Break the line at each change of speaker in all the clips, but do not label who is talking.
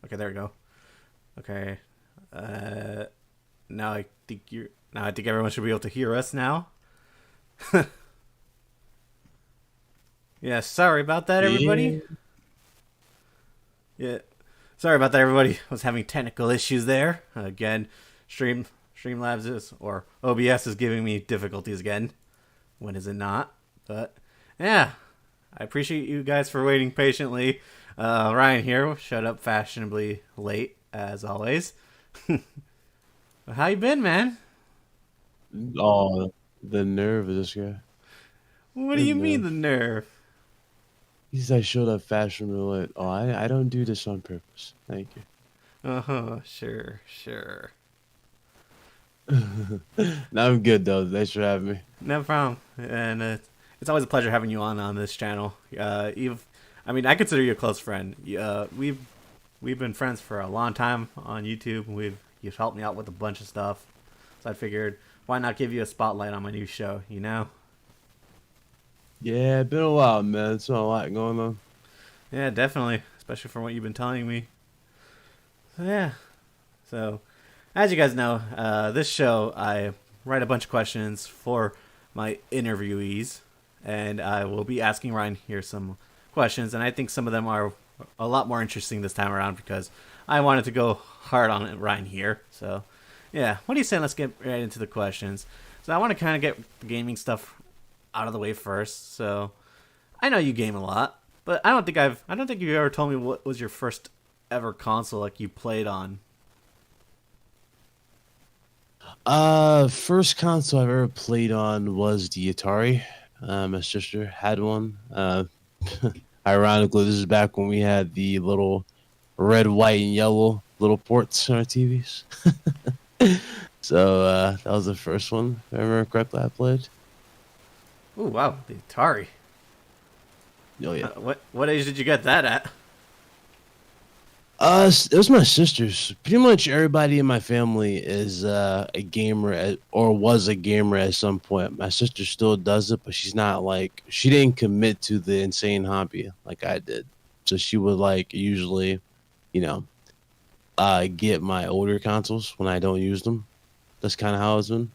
Okay, there we go. Okay. Uh, now I think you. Now I think everyone should be able to hear us now. Yeah, sorry about that, everybody.
Yeah.
Yeah, sorry about that, everybody. Was having technical issues there again. Streamlabs is or OBS is giving me difficulties again. When is it not? But yeah, I appreciate you guys for waiting patiently. Ryan here, shut up fashionably late as always. How you been, man?
Oh, the nerve of this guy.
What do
The
you mean
nerve.
the nerve?
He said I showed up fashion roulette. Oh, I don't do this on purpose. Thank
Uh huh. Sure, sure.
you. Now I'm good though. Thanks for having me.
No problem. And it's always a pleasure having you on this channel. I mean, I consider you a close friend. We've been friends for a long time on YouTube. You've helped me out with a bunch of stuff, so I figured why not give you a spotlight on my new show? You know?
Yeah, been a while, man. It's been a lot going on.
Yeah, definitely, especially from what you've been telling me. So yeah. So, as you guys know, this show I write a bunch of questions for my interviewees, and I will be asking Ryan here some questions, and I think some of them are a lot more interesting this time around because I wanted to go hard on Ryan here. So, yeah, what do you say? Let's get right into the questions. So, I want to kind of get the gaming stuff out of the way first. So, I know you game a lot, but I don't think you ever told me what was your first ever console like you played on.
First console I've ever played on was the Atari. My sister had one. Ironically, this is back when we had the little red, white, and yellow little ports on our TVs. So that was the first one, if I remember correctly, I played.
Oh wow, the Atari.
Oh yeah.
What age did you get that at?
It was my sister's. Pretty much everybody in my family is a gamer or was a gamer at some point. My sister still does it, but she's not like she didn't commit to the insane hobby like I did. So she would like usually, you know, get my older consoles when I don't use them. That's kind of how it's been.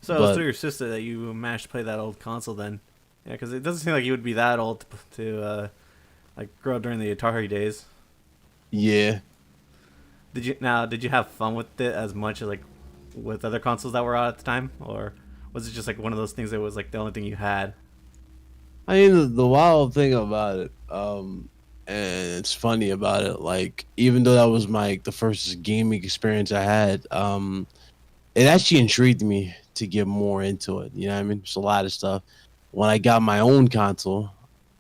So it was
But
through your sister that you managed to play that old console then. Yeah, because it doesn't seem like you would be that old to like grow up during the Atari days.
yeah,
Did you have fun with it as much as like with other consoles that were out at the time, or was it just like one of those things that was like the only thing you had?
I mean the wild thing about it, and it's funny about it. Like even though that was my the first gaming experience I had, it actually intrigued me to get more into it. You know what I mean? It's a lot of stuff. When I got my own console,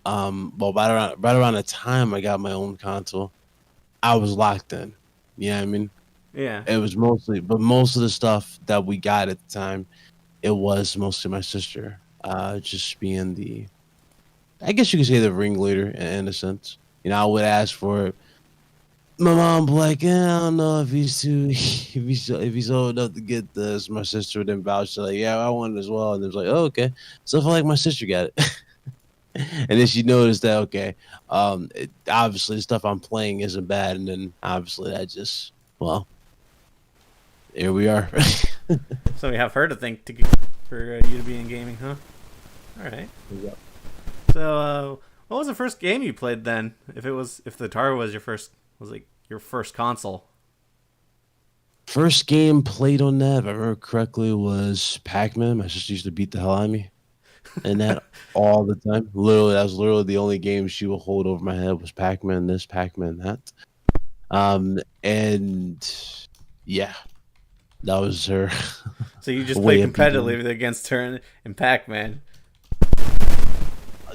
well, right around the time I got my own console, I was locked in. You know what I mean?
Yeah,
It was mostly, but most of the stuff that we got at the time, it was mostly my sister. Just being the, I guess you could say the ringleader in a sense. You know, I would ask for it. My mom be like, yeah, I don't know if he's too, if he's old enough to get this. My sister would then vouch like, yeah, I want it as well. And it was like, oh, okay. So I feel like my sister got it. And then she noticed that okay, obviously the stuff I'm playing isn't bad, and then obviously that just well, here we are.
so we have her to thank for you to be in gaming, huh? All right.
Yep.
So, what was the first game you played then? If the Atari was your first was like your first console.
First game played on that, if I remember correctly, was Pac-Man. My sister used to beat the hell out of me, and that all the time. Literally, that was literally the only game she would hold over my head was Pac-Man this, Pac-Man that. And yeah, that was her
So you just played
way of beating me.
competitively against her in Pac-Man.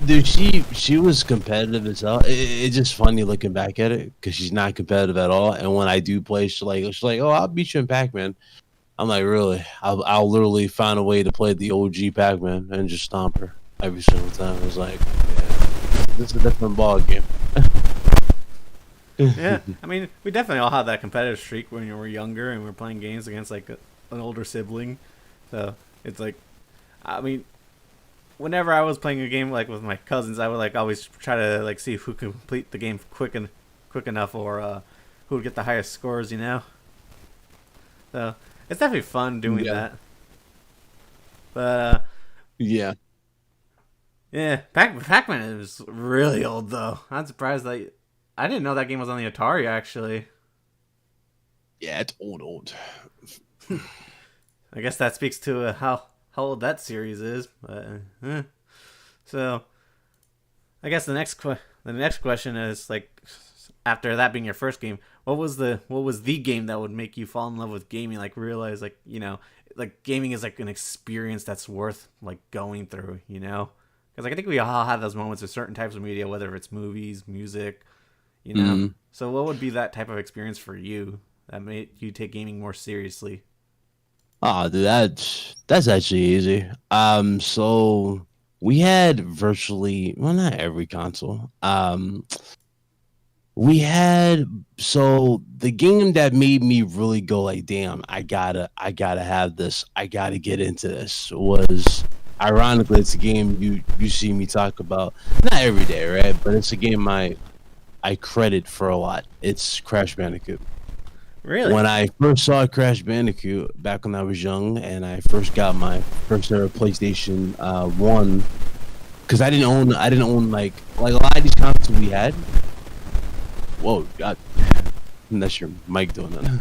Dude, she was competitive as hell. It's just funny looking back at it because she's not competitive at all. And when I do play, she's like, "Oh, I'll beat you in Pac-Man." I'm like, "Really?" I'll literally find a way to play the OG Pac-Man and just stomp her every single time. It's like, yeah, this is a different ball game.
Yeah, I mean, we definitely all had that competitive streak when we were younger and we were playing games against like an older sibling. So it's like, I mean, whenever I was playing a game like with my cousins, I would like always try to like see who can complete the game quick enough, or who who would get the highest scores, you know. So it's definitely fun doing
Yeah.
that. But
Yeah.
yeah, Pac-Man is really old though. I'm surprised that I didn't know that game was on the Atari actually.
Yeah, it's old.
I guess that speaks to how old that series is. But so I guess the next question is like, after that being your first game, what was the game that would make you fall in love with gaming? Like realize like like gaming is like an experience that's worth like going through. You know, because like I think we all have those moments with certain types of media, whether it's movies, music. You know,
Mm.
so what would be that type of experience for you that made you take gaming more seriously?
Oh, dude, that's actually easy. So we had virtually, well, not every console. We had, so the game that made me really go like, damn, I gotta have this. I gotta get into this was, ironically, it's a game you see me talk about not every day, right? But it's a game I credit for a lot. It's Crash Bandicoot.
Really?
When I first saw Crash Bandicoot back when I was young, and I first got my first ever PlayStation One, because I didn't own like a lot of these consoles we had. Whoa, God, that's your mic doing that.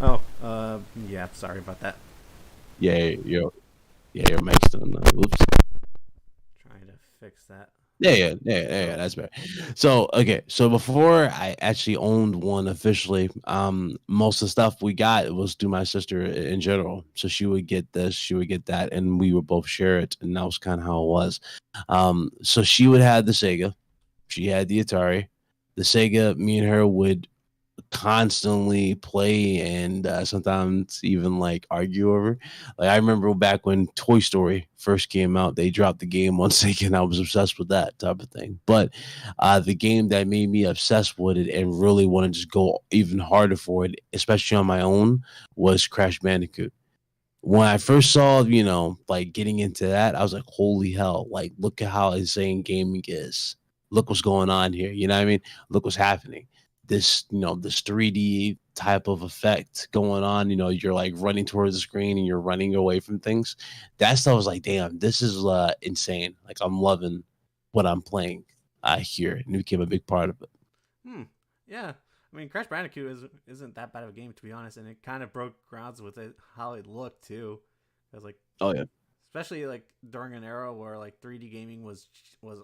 Oh, yeah. Sorry about that.
Yeah, your mic's doing that. Oops.
Trying to fix that.
Yeah, that's better. So, okay, so before I actually owned one officially, most of the stuff we got was through my sister in general. So she would get this, she would get that, and we would both share it, and that was kind of how it was. So she would have the Sega, she had the Atari, the Sega. Me and her would constantly play and sometimes even like argue over. Like I remember back when Toy Story first came out, they dropped the game on Sega, and I was obsessed with that type of thing. But the game that made me obsessed with it and really want to just go even harder for it, especially on my own, was Crash Bandicoot. When I first saw, like getting into that, I was like, holy hell, like look at how insane gaming is. Look what's going on here. You know what I mean? Look what's happening. This 3D type of effect going on. You're like running towards the screen and you're running away from things. That stuff was like, damn, this is insane. Like I'm loving what I'm playing here, and it became a big part of it.
Hmm. Yeah. I mean, Crash Bandicoot isn't that bad of a game to be honest, and it kind of broke grounds with it how it looked too. Because like,
Oh yeah.
especially like during an era where like 3D gaming was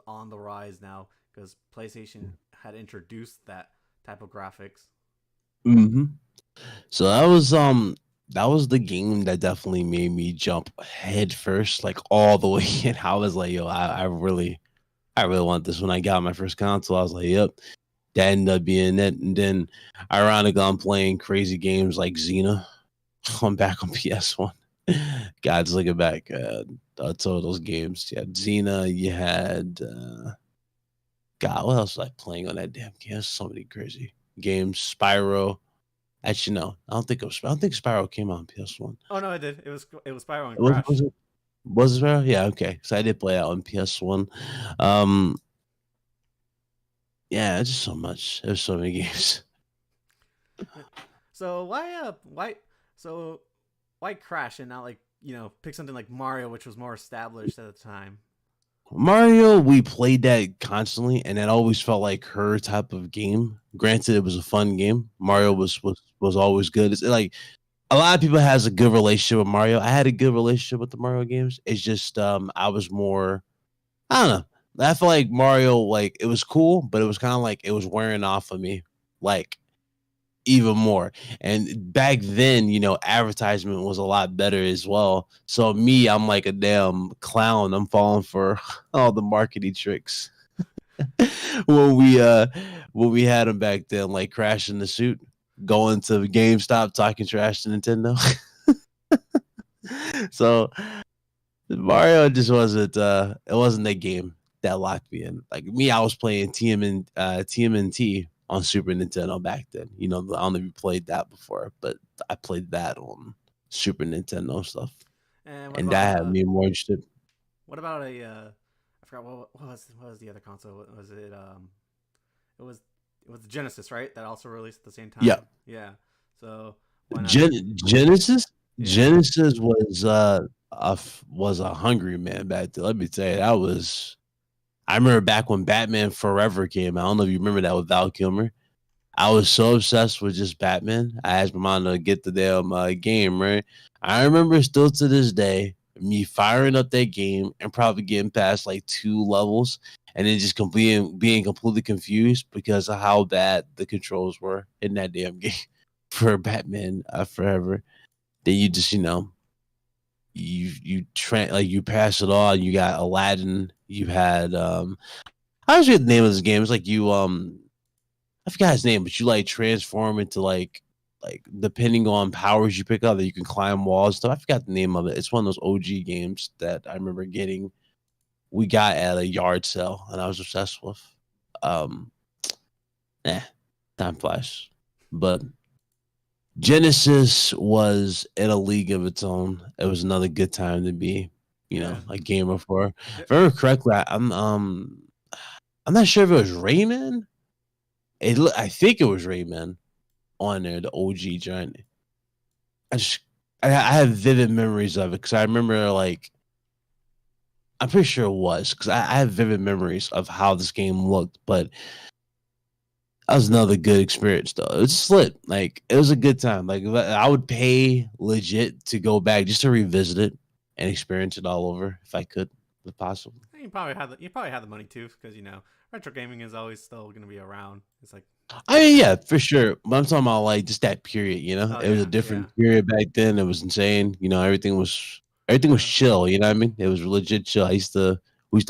on the rise now, because PlayStation had introduced that type of graphics.
hmm So that was the game that definitely made me jump head first, like all the way in. I was like, yo, I really want this. When I got my first console, I was like, yep, that ended up being it. And then ironically, I'm playing crazy games like Xena. I'm back on PS1. God's looking back at some of those games. You had Xena, you had God, what else was I playing on that damn game? There's so many crazy games. Spyro. Actually, no, I don't think Spyro came out on PS1.
Oh no, it did. It was Spyro and
Was
Crash.
it was it Spyro? Yeah, okay. So I did play out on PS1. Um, yeah, it's just so much. There's so many games.
So so why Crash and not like pick something like Mario, which was more established at the time?
Mario, we played that constantly, and it always felt like her type of game. Granted, it was a fun game. Mario was always good. It's like a lot of people has a good relationship with Mario. I had a good relationship with the Mario games. It's just I was more, I don't know. I feel like Mario, like it was cool, but it was kind of like it was wearing off of me. Like even more. And back then, advertisement was a lot better as well. So me, I'm like a damn clown. I'm falling for all the marketing tricks. when we uh when we had them back then, like crashing the suit, going to GameStop, talking trash to Nintendo. So Mario just wasn't it wasn't that game that locked me in. Like me, I was playing TMNT on Super Nintendo back then. I don't know if you played that before, but I played that on Super Nintendo stuff.
And
And that had me more interested.
what about a I forgot what was the other console? It was it was Genesis, right? That also released at the same
Yeah.
time. Yeah. So why not?
Genesis.
Yeah.
Genesis was a hungry man back then. Let me tell you, that was. I remember back when Batman Forever came out. I don't know if you remember that with Val Kilmer. I was so obsessed with just Batman. I asked my mom to get the damn game, right? I remember still to this day me firing up that game and probably getting past like 2 levels and then just being completely confused because of how bad the controls were in that damn game for Batman Forever. Then you just, you pass it all. You got Aladdin. You had I forget the name of this game. It's like you I forgot his name, but you like transform into like depending on powers you pick up that you can climb walls and stuff. I forgot the name of it. It's one of those OG games that I remember getting. We got at a yard sale and I was obsessed with. Um Time flies. But Genesis was in a league of its own. It was another good time to be,
Yeah.
a gamer for. If I remember correctly, I'm not sure if it was Rayman. I think it was Rayman on there, the OG joint. I just I have vivid memories of it because I remember like I'm pretty sure it was because I have vivid memories of how this game looked, but that was another good experience though. It was just lit. Like it was a good time. Like I would pay legit to go back just to revisit it and experience it all over if I could, if possible.
You probably had the money too, because retro gaming is always still going to be around. It's like,
I mean, yeah, for sure. But I'm talking about like just that period.
oh
It was a
yeah,
different period back then. It was insane. Everything was
yeah,
chill. You know what I mean? It was legit chill. We used to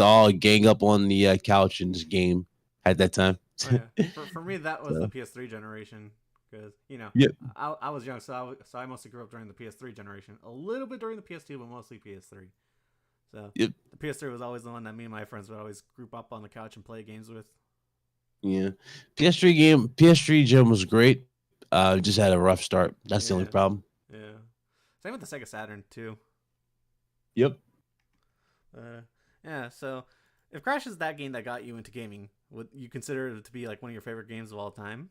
all gang up on the couch and just game at that time.
oh yeah. For me, that was the
So,
PS3 generation, because
yep,
I was young, so I mostly grew up during the PS3 generation. A little bit during the PS2, but mostly PS3. So
yep,
the PS3 was always the one that me and my friends would always group up on the couch and play games with.
yeah. PS3 gym was great. Just had a rough start. That's the only
Yeah,
problem.
yeah. Same with the Sega Saturn too.
Yep.
Uh, yeah. So if Crash is that game that got you into gaming, would you consider it to be like one of your favorite games of all time?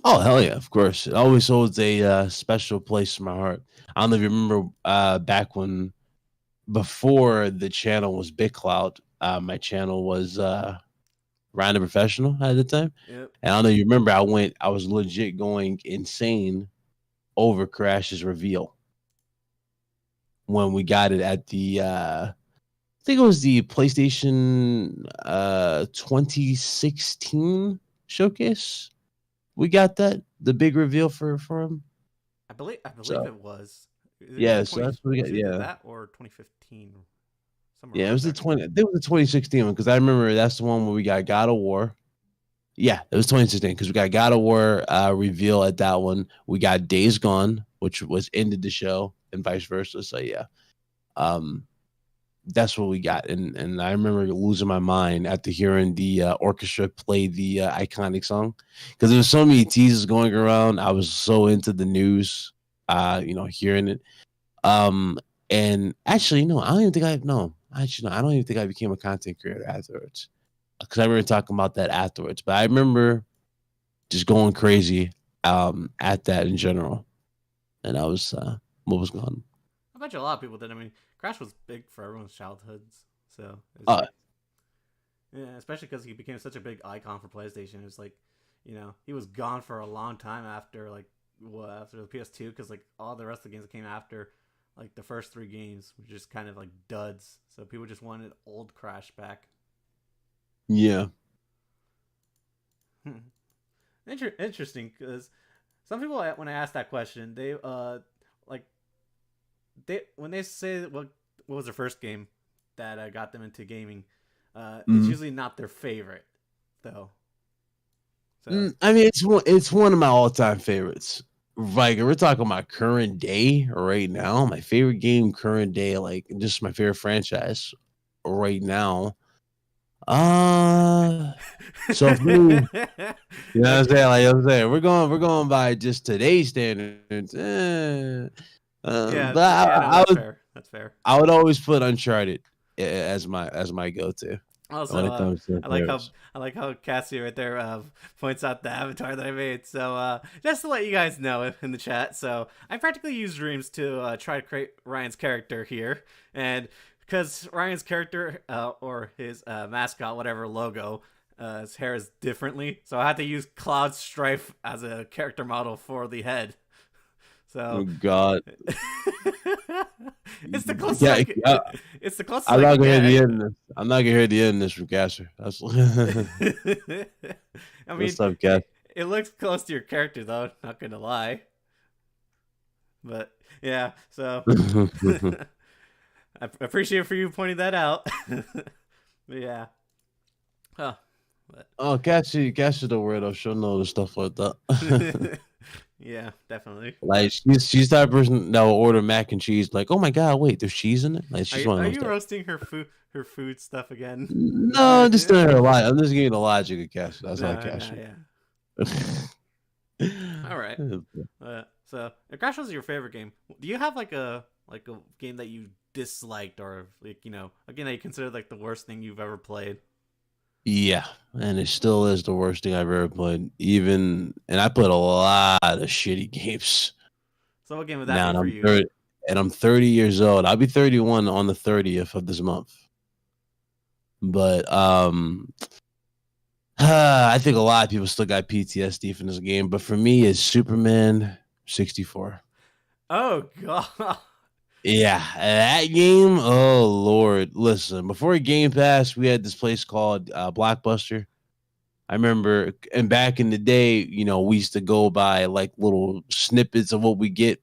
Oh hell yeah, of course. It always holds a special place in my heart. I don't know if you remember back when before the channel was Big Cloud. My channel was Ryan the Professional at the time.
Yep.
And I don't know if you remember, I was legit going insane over Crash's reveal when we got it at the I think it was the PlayStation 2016 showcase. We got the big reveal for him.
I believe
So
it was.
yeah, so that's what we
It
got.
was either
Yeah.
that or 2015, somewhere
Yeah, it
around
was the
there.
20. I think it was the 2016 one because I remember that's the one where we got God of War. Yeah, it was 2016 because we got God of War reveal at that one. We got Days Gone, which was ended the show, and vice versa. So yeah, um, that's what we got, and I remember losing my mind after hearing the orchestra play the iconic song because there was so many teasers going around. I was so into the news, hearing it. Um, and actually, no, I don't even think I no. Actually, no, I don't even think I became a content creator afterwards because I remember talking about that afterwards. But I remember just going crazy at that in general, and I was what was going on.
I bet you a lot of people did. I mean, Crash was big for everyone's childhoods, so it's
Uh,
like, yeah, especially because he became such a big icon for PlayStation. It's like, he was gone for a long time after after the PS2, because like all the rest of the games that came after, like the first three games were just kind of like duds. So people just wanted old Crash back.
yeah.
Interesting, because some people, when I ask that question, they like when they say what was their first game that got them into gaming, it's
Mhm.
usually not their favorite though. So
I mean, it's one of my all time favorites. Like if we're talking about current day right now, my favorite game current day, like just my favorite franchise right now. Uh so for me, you know what I'm saying?
okay,
Like I'm saying, we're going by just today's standards.
yeah,
But
yeah, no,
I
that's
would
fair. That's fair.
I would always put Uncharted as my go to.
Also,
when it comes to
I like how
favorites.
Cassie right there points out the avatar that I made. So just to let you guys know in the chat, so I practically used Dreams to try to create Ryan's character here, and because Ryan's character or his mascot, whatever logo, his hair is differently, so I had to use Cloud Strife as a character model for the head.
Oh
So
God.
it's the closest
Yeah,
it's the closest
I'm
I
not
could
gonna hear the
get.
end of this. I'm not gonna hear the end of this from Gasser. That's
I mean,
what's up, Gas.
it looks close to your character though. Not gonna lie, but yeah. So I appreciate for you pointing that out. But yeah. Huh.
Oh, Cassie the weirdo. She'll know the stuff like that.
But yeah, definitely.
Like she's that person that will order mac and cheese. Like, oh my God, wait, there's cheese in it. Like
Are
she's
you,
one of
are
those
you
type.
roasting her food stuff again?
No, I'm just telling her a lie. I'm just giving the logic of Cassie. That's how
No,
Cassie.
yeah. All right. So, if Crash was your favorite game, do you have like a game that you disliked, or like a game that you consider like the worst thing you've ever played?
Yeah, and it still is the worst thing I've ever played. And I played a lot of shitty games.
So, what game would that
Now
be
and
for
I'm
you?
30, and I'm 30 years old. I'll be 31 on the 30th of this month. But I think a lot of people still got PTSD from this game. But for me, it's Superman 64.
Oh God.
Yeah, that game. Oh Lord, listen. Before Game Pass, we had this place called Blockbuster. I remember, and back in the day, we used to go by like little snippets of what we get,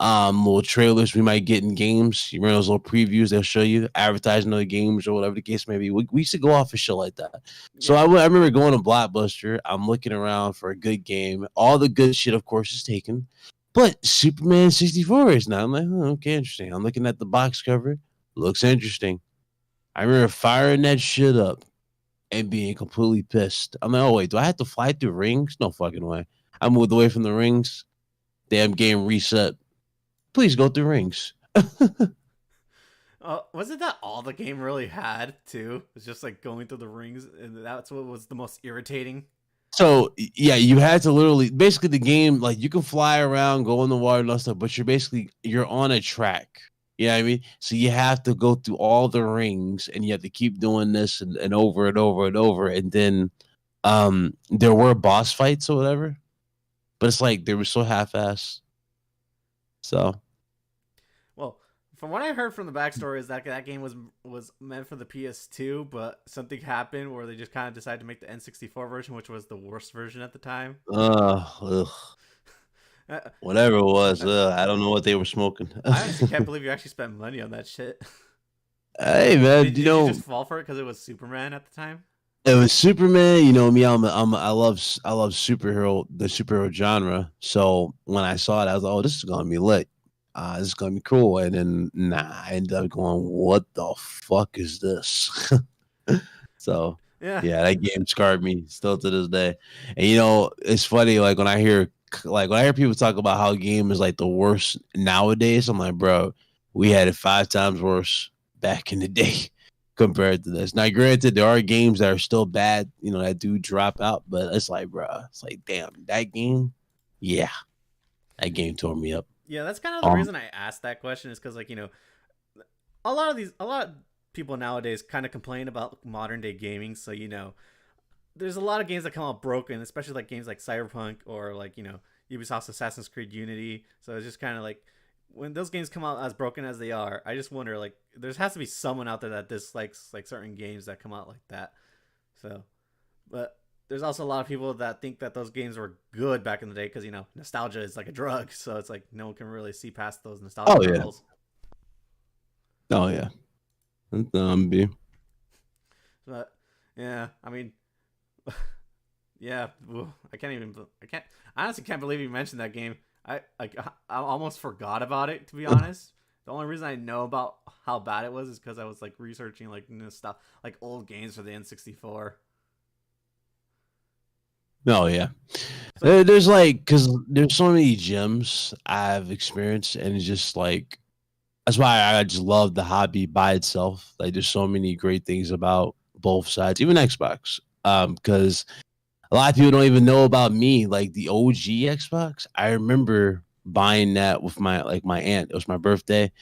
little trailers we might get in games. You remember those little previews they'll show you, advertising other games or whatever the case may be. We used to go off of shit like that. So
Yeah.
I remember going to Blockbuster. I'm looking around for a good game. All the good shit, of course, is taken. But Superman 64 is now. I'm like, okay, interesting. I'm looking at the box cover. Looks interesting. I remember firing that shit up and being completely pissed. I'm like, oh, wait, do I have to fly through rings? No fucking way. I moved away from the rings. Damn game reset. Please go through rings.
Wasn't that all the game really had too? It's just like going through the rings, and that's what was the most irritating.
So yeah, you had to literally basically the game, like you can fly around, go in the water and all stuff, but you're on a track. You know what I mean? So you have to go through all the rings and you have to keep doing this and over and over and over. And then there were boss fights or whatever. But it's like they were so half assed. So
Well, from what I heard from the backstory is that game was meant for the PS2, but something happened where they just kind of decided to make the N64 version, which was the worst version at the time.
ugh.
Uh,
Whatever it was, I don't know what they were smoking.
I honestly can't believe you actually spent money on that shit.
Hey man,
Did you just fall for it because it was Superman at the time?
it was Superman. You know me, I love the superhero genre. So when I saw it, I was like, oh, this is gonna be lit. This is gonna be cool. And then I ended up going, what the fuck is this? So
Yeah.
yeah, that game scarred me still to this day. And it's funny, like when I hear people talk about how a game is like the worst nowadays, I'm like, bro, we had it 5 times worse back in the day compared to this. Now, granted, there are games that are still bad, that do drop out, but it's like, bro, it's like, damn, that game, yeah, that game tore me up.
Yeah, that's kind of the reason I asked that question is because, like, a lot of people nowadays kind of complain about modern day gaming. So, there's a lot of games that come out broken, especially like games like Cyberpunk or like, Ubisoft's Assassin's Creed Unity. So it's just kind of like when those games come out as broken as they are, I just wonder, like, there has to be someone out there that dislikes like certain games that come out like that. So, but there's also a lot of people that think that those games were good back in the day because nostalgia is like a drug, so it's like no one can really see past those nostalgia levels.
Oh yeah, B.
But yeah, I mean, yeah, I honestly can't believe you mentioned that game. I almost forgot about it, to be honest. The only reason I know about how bad it was is because I was like researching like new stuff, like old games for the N64.
Oh yeah, there's like because there's so many gems I've experienced, and it's just like that's why I just love the hobby by itself. Like there's so many great things about both sides, even Xbox. Because a lot of people don't even know about me, like the OG Xbox. I remember buying that with my aunt. It was my birthday,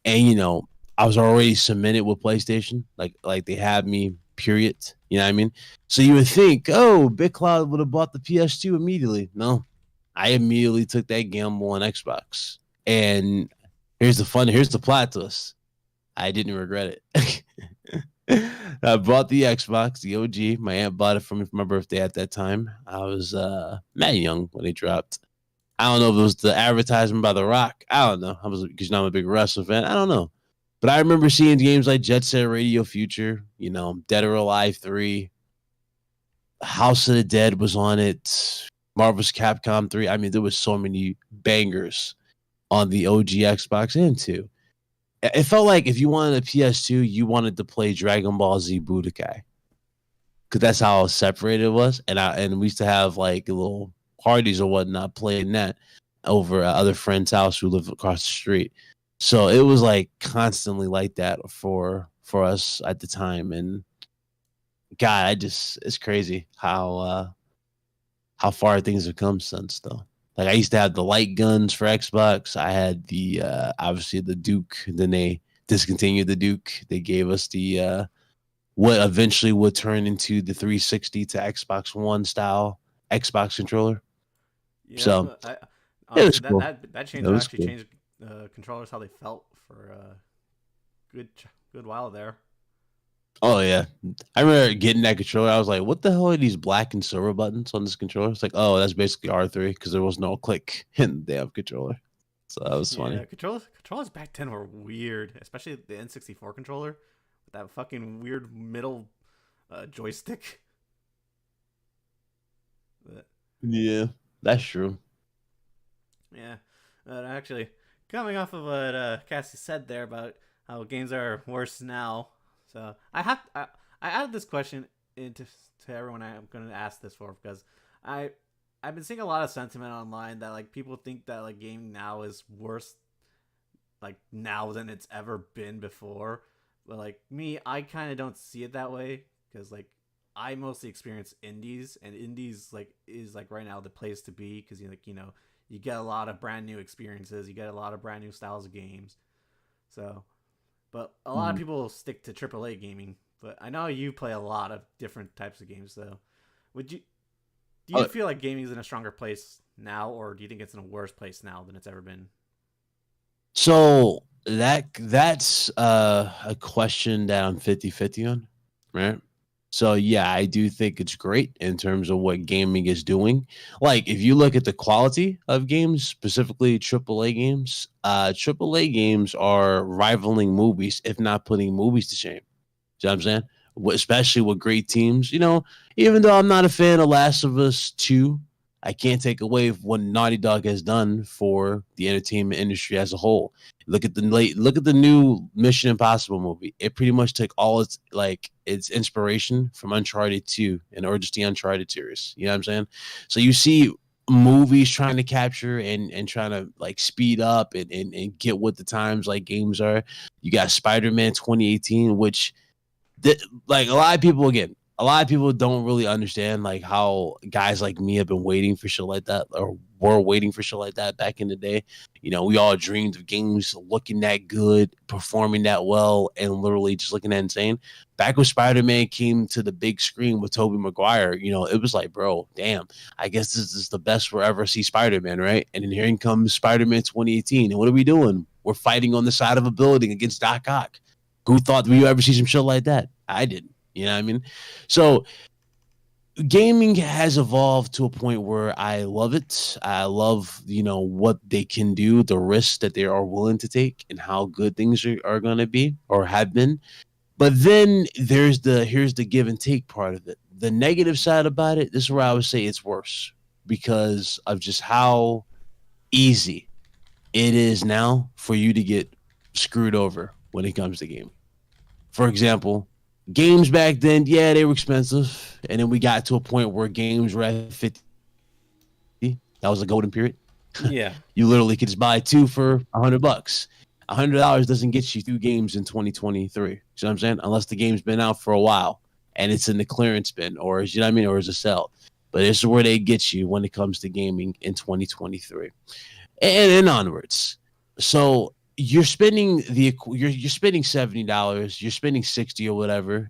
and I was already cemented with PlayStation. Like they had me. Period. You know what I mean? So you would think, oh, Big Cloud would have bought the PS2 immediately. No, I immediately took that gamble on Xbox. And here's the plot twist. I didn't regret it. I bought the Xbox, the OG. My aunt bought it for me for my birthday at that time. I was mad young when they dropped. I don't know if it was the advertisement by The Rock. I don't know. I was because I'm a big wrestling fan. I don't know. But I remember seeing games like Jet Set Radio Future, Dead or Alive 3, House of the Dead was on it, Marvel's Capcom 3. I mean, there was so many bangers on the OG Xbox and 2. It felt like if you wanted a PS2, you wanted to play Dragon Ball Z Budokai. Because that's how separated it was. And we used to have like little parties or whatnot playing that over at other friends' house who live across the street. So it was like constantly like that for us at the time. And God, it's crazy how far things have come since though. Like I used to have the light guns for Xbox. I had the obviously the Duke. Then they discontinued the Duke. They gave us the what eventually would turn into the 360 to Xbox One style Xbox controller.
Yeah,
So
honestly,
it was cool.
that change
That was
actually
cool.
changed controllers how they felt for a good while there.
Oh yeah, I remember getting that controller. I was like, "What the hell are these black and silver buttons on this controller?" It's like, "Oh, that's basically R3 because there was no click in the damn controller." So that was funny.
Yeah, controllers back then were weird, especially the N64 controller with that fucking weird middle joystick. But,
Yeah, that's true.
yeah, actually, coming off of what Cassie said there about how games are worse now, so I added this question into to everyone I'm going to ask this for because I've been seeing a lot of sentiment online that like people think that like gaming now is worse like now than it's ever been before. But like me, I kind of don't see it that way because like I mostly experience indies, and indies like is like right now the place to be because you get a lot of brand new experiences, you get a lot of brand new styles of games. So, but a lot of people stick to AAA gaming. But I know you play a lot of different types of games. So, would you do you feel like gaming is in a stronger place now, or do you think it's in a worse place now than it's ever been?
So that's a question that I'm 50-50 on, right? So yeah, I do think it's great in terms of what gaming is doing. Like if you look at the quality of games, specifically AAA games, AAA games are rivaling movies, if not putting movies to shame. See what I'm saying? Especially with great teams. Even though I'm not a fan of Last of Us 2, I can't take away what Naughty Dog has done for the entertainment industry as a whole. Look at the new Mission Impossible movie. It pretty much took all its inspiration from Uncharted 2 or just the Uncharted series. You know what I'm saying? So you see movies trying to capture and trying to like speed up and get with the times like games are. You got Spider-Man 2018, which like a lot of people don't really understand like how guys like me have been waiting for shit like that or were waiting for shit like that back in the day. We all dreamed of games looking that good, performing that well, and literally just looking that insane. Back when Spider-Man came to the big screen with Tobey Maguire, it was like, bro, damn, I guess this is the best we'll ever see Spider-Man, right? And then here comes Spider-Man 2018. And what are we doing? We're fighting on the side of a building against Doc Ock. Who thought we would ever see some shit like that? I didn't. You know what I mean? So gaming has evolved to a point where I love it. I love, what they can do, the risks that they are willing to take, and how good things are going to be or have been. But then here's the give and take part of it. The negative side about it, this is where I would say it's worse because of just how easy it is now for you to get screwed over when it comes to gaming. For example, games back then, yeah, they were expensive. And then we got to a point where games were at 50. That was a golden period.
Yeah.
You literally could just buy 2 for $100. $100 doesn't get you 2 games in 2023. You know what I'm saying? Unless the game's been out for a while. and it's in the clearance bin, or you know what I mean, or as a sale. But this is where they get you when it comes to gaming in 2023 and onwards. So you're spending you're spending $70, you're spending 60 or whatever,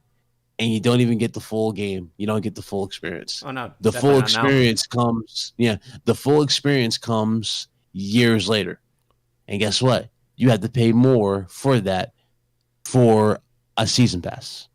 and you don't even get the full game. You don't get the full experience.
Oh no,
The
definitely
full
not now.
experience comes, yeah, the full experience comes years later. And guess what? You have to pay more for that for a season pass.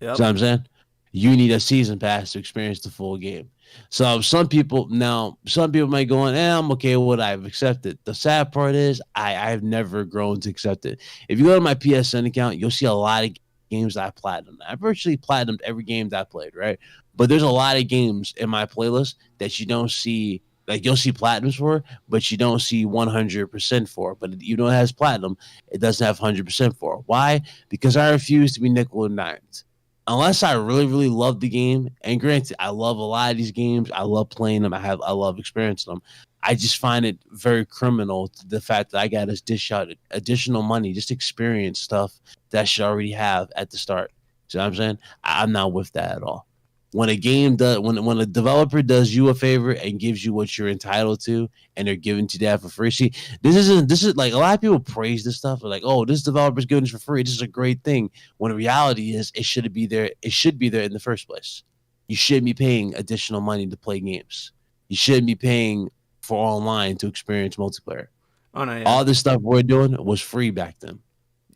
Yep.
See what I'm saying? You need a season pass to experience the full game. So some people might go on, I'm okay with what I've accepted. The sad part is I've never grown to accept it. If you go to my PSN account, you'll see a lot of games I platinumed. I virtually platinumed every game that I played, right? But there's a lot of games in my playlist that you don't see. Like you'll see platinums for, but you don't see 100% for. But even though it has platinum, it doesn't have 100% for. Why? Because I refuse to be nickel and dimed. Unless I really, really love the game, and granted, I love a lot of these games. I love playing them. I love experiencing them. I just find it very criminal the fact that I got to dish out additional money just to experience stuff that I should already have at the start. See what I'm saying? I'm not with that at all. When a game does, when a developer does you a favor and gives you what you're entitled to, and they're giving to that for free. See, this is like a lot of people praise this stuff. They're like, oh, this developer's giving this for free. This is a great thing. When the reality is, it should be there. It should be there in the first place. You shouldn't be paying additional money to play games. You shouldn't be paying for online to experience multiplayer.
Oh no, yeah.
All this stuff we're doing was free back then.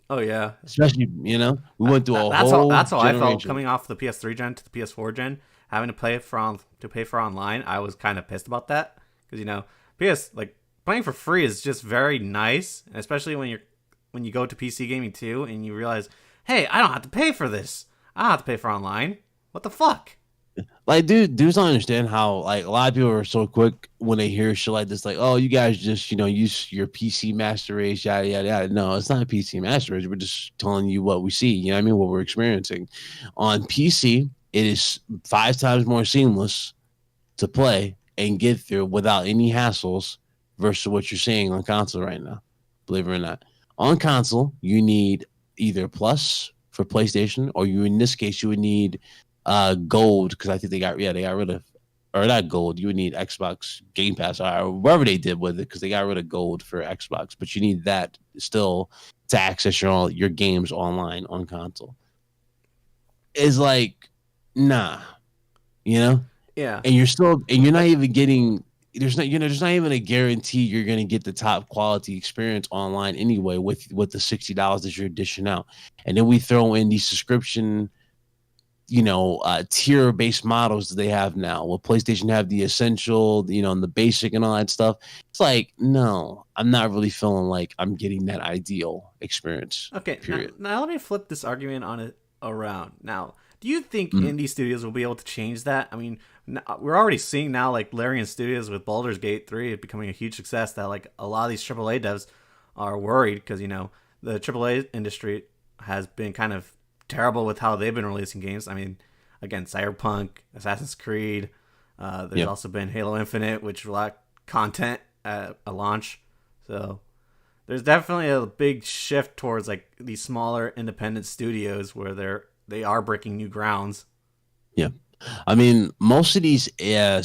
Oh yeah.
Especially, we went through a
That's
whole
that's how I felt
generation.
coming off the PS3 gen to the PS4 gen, having to pay for online. I was kind of pissed about that because playing for free is just very nice, especially when you go to PC gaming too, and you realize, hey, I don't have to pay for this. I don't have to pay for online. What the fuck?
Like, dudes don't understand how, like, a lot of people are so quick when they hear shit like this, like, oh, you guys just, use your PC master race, yada, yada, yada. No, it's not a PC master race. We're just telling you what we see, you know what I mean? What we're experiencing. On PC, it is 5 times more seamless to play and get through without any hassles versus what you're seeing on console right now, believe it or not. On console, you need either Plus for PlayStation, or in this case, you would need gold, because I think they got rid of, or not gold. You would need Xbox Game Pass or whatever they did with it, because they got rid of gold for Xbox. But you need that still to access your games online on console. It's like, nah,
Yeah.
and you're not even getting. There's not even a guarantee you're going to get the top quality experience online anyway with the $60 that you're dishing out. And then we throw in these subscription tier based models that they have now. Will PlayStation have the essential, and the basic and all that stuff? It's like, no, I'm not really feeling like I'm getting that ideal experience.
Okay.
Period.
Now let me flip this argument on it around. Now, do you think indie studios will be able to change that? I mean, we're already seeing now, like Larian Studios with Baldur's Gate 3 becoming a huge success, that like a lot of these AAA devs are worried because the AAA industry has been kind of terrible with how they've been releasing games. I mean, again, Cyberpunk, Assassin's Creed. There's also been Halo Infinite, which lacked content at a launch. So there's definitely a big shift towards like these smaller independent studios where they are breaking new grounds.
Yeah. I mean, most of these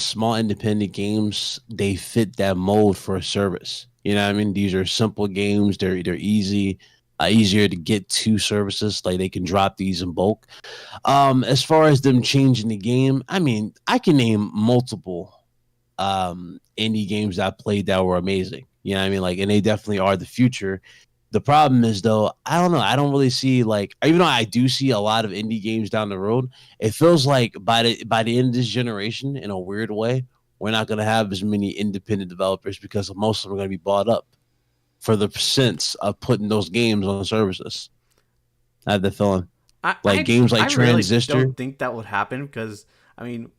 small independent games, they fit that mold for a service. You know what I mean? These are simple games. They're easy. Easier to get to services, like they can drop these in bulk. As far as them changing the game, I mean, I can name multiple indie games I played that were amazing. You know what I mean? Like, and they definitely are the future. The problem is, though, I don't know. I don't really see, like, even though I do see a lot of indie games down the road, it feels like by the end of this generation, in a weird way, we're not going to have as many independent developers because most of them are going to be bought up for the sense of putting those games on services. I have the feeling. Games like Transistor.
I really don't think that would happen because, I mean,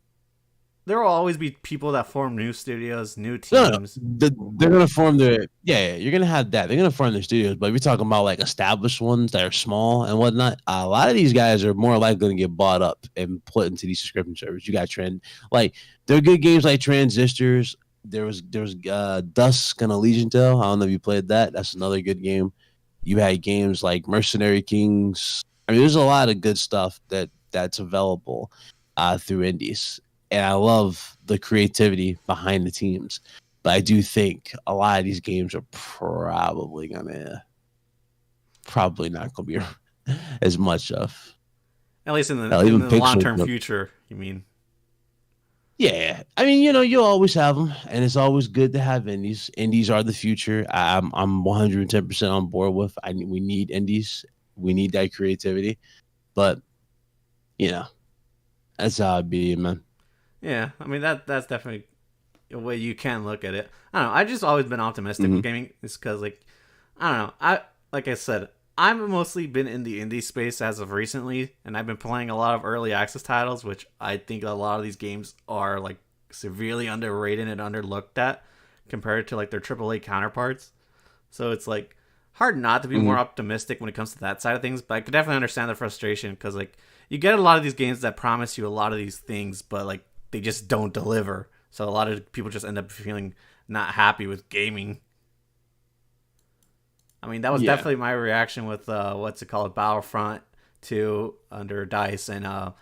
there will always be people that form new studios, new teams.
No, they're going to form their... Yeah, you're going to have that. They're going to form their studios, but if you're talking about, like, established ones that are small and whatnot, a lot of these guys are more likely going to get bought up and put into these subscription services. You got like, there are good games like Transistors. There was Dusk and Elysian Tale. I don't know if you played that. That's another good game. You had games like Mercenary Kings. I mean, there's a lot of good stuff that's available through indies, and I love the creativity behind the teams. But I do think a lot of these games are probably not gonna be as much of.
At least in the
Hell,
in
even
the long
Pixel.
term future, you mean?
Yeah, I mean, you'll always have them, and it's always good to have indies. Indies are the future. I'm 110% on board with. We need indies. We need that creativity, but you know that's how it be, man.
Yeah, I mean that's definitely a way you can look at it. I don't know. I just always been optimistic with
Hmm.
gaming. It's because I don't know. I like I said, I've mostly been in the indie space as of recently, and I've been playing a lot of early access titles, which I think a lot of these games are like severely underrated and underlooked at compared to like their AAA counterparts. So it's like hard not to be
Hmm.
more optimistic when it comes to that side of things, but I could definitely understand the frustration because like you get a lot of these games that promise you a lot of these things, but like they just don't deliver. So a lot of people just end up feeling not happy with gaming. I mean, that was
Yeah,
definitely my reaction with what's it called, Battlefront 2 under Dice and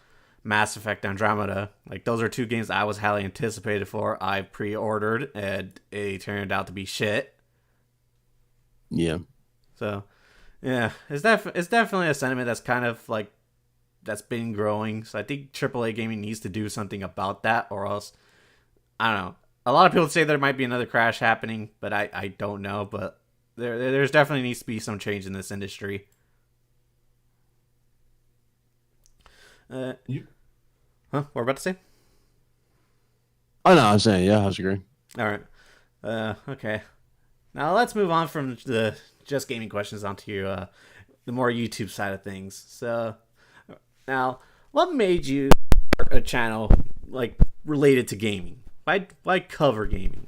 Mass Effect Andromeda. Like those are two games I was highly anticipated for. I pre-ordered and it turned out to be shit.
yeah.
So yeah, it's definitely a sentiment that's kind of like that's been growing. So I think AAA gaming needs to do something about that, or else I don't know. A lot of people say there might be another crash happening, but I don't know. But there's definitely needs to be some change in this industry. Uh,
You-
huh? What we're about to say?
Oh no, I was saying, yeah, I was agreeing.
All right. Okay. Now let's move on from the just gaming questions onto the more YouTube side of things. So now, what made you start a channel like related to gaming? Why cover gaming?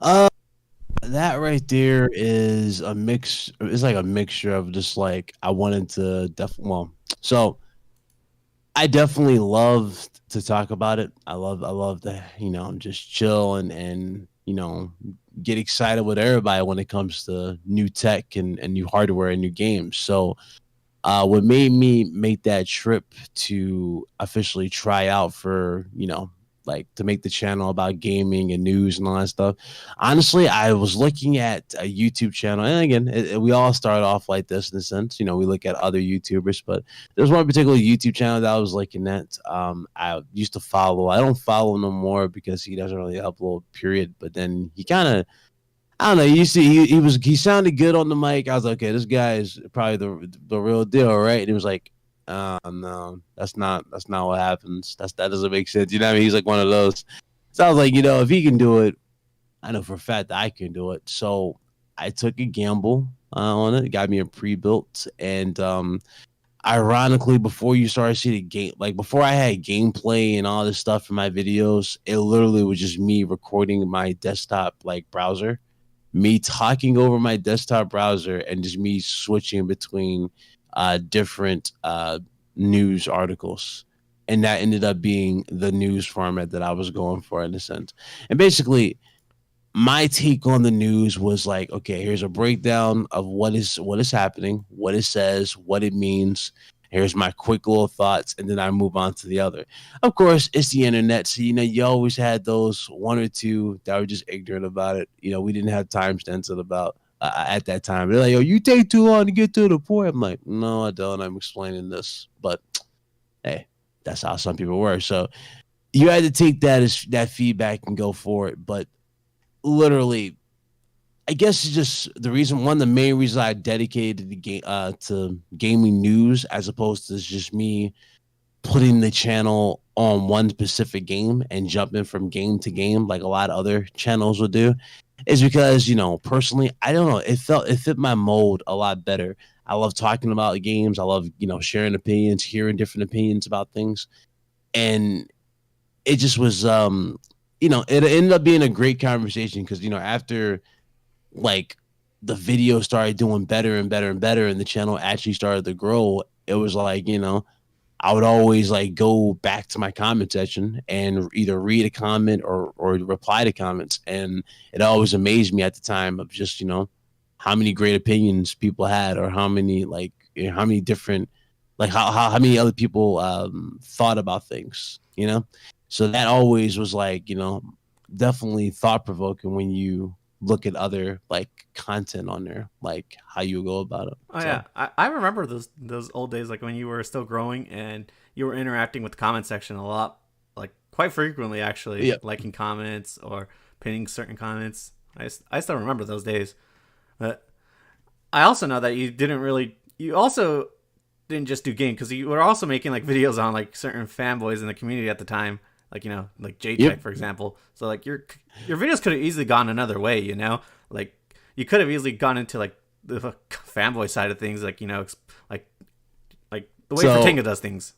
Uh, that right there is a mix. It's like a mixture of just like I wanted to well, so I definitely love to talk about it. I love to, just chill and get excited with everybody when it comes to new tech and new hardware and new games. So what made me make that trip to officially try out for, like to make the channel about gaming and news and all that stuff. Honestly, I was looking at a YouTube channel, and again, we all start off like this in a sense. We look at other YouTubers, but there's one particular YouTube channel that I was looking at. I used to follow. I don't follow no more because he doesn't really upload. Period. But then he kind of, I don't know. You see, he sounded good on the mic. I was like, okay, this guy is probably the real deal, right? And he was like, no, that's not what happens. That doesn't make sense. You know what I mean? He's like one of those. So I was like, if he can do it, I know for a fact that I can do it. So I took a gamble on it. It got me a pre-built, and ironically, before you started seeing the game, like before I had gameplay and all this stuff in my videos, it literally was just me recording my desktop like browser, me talking over my desktop browser, and just me switching between different news articles. And that ended up being the news format that I was going for in a sense. And basically, my take on the news was like, okay, here's a breakdown of what is happening, what it says, what it means. Here's my quick little thoughts, and then I move on to the other. Of course, it's the internet, so you always had those one or two that were just ignorant about it. We didn't have timestamps at that time. They're like, "Yo, you take too long to get to the point." I'm like, "No, I don't. I'm explaining this." But hey, that's how some people were. So you had to take that as that feedback and go for it. But literally, I guess it's just the main reason I dedicated the game to gaming news as opposed to just me putting the channel on one specific game and jumping from game to game like a lot of other channels would do is because personally, I don't know, it fit my mold a lot better. I love talking about games. I love sharing opinions, hearing different opinions about things, and it just was it ended up being a great conversation because after like the video started doing better and better and better and the channel actually started to grow, it was like I would always like go back to my comment section and either read a comment or reply to comments, and it always amazed me at the time of just how many great opinions people had, or how many like how many different like how many other people thought about things, you know. So that always was like, definitely thought provoking when you look at other like content on there, like how you go about it.
Oh yeah,
So
I remember those old days, like when you were still growing and you were interacting with the comment section a lot, like quite frequently actually,
yeah,
liking comments or pinning certain comments. I still remember those days, but I also know that you also didn't just do game, because you were also making like videos on like certain fanboys in the community at the time, like like
yep.
JTech for example. So like your videos could have easily gone another way, like you could have easily gone into like the fanboy side of things, like like like the way
So
Fortinga does things.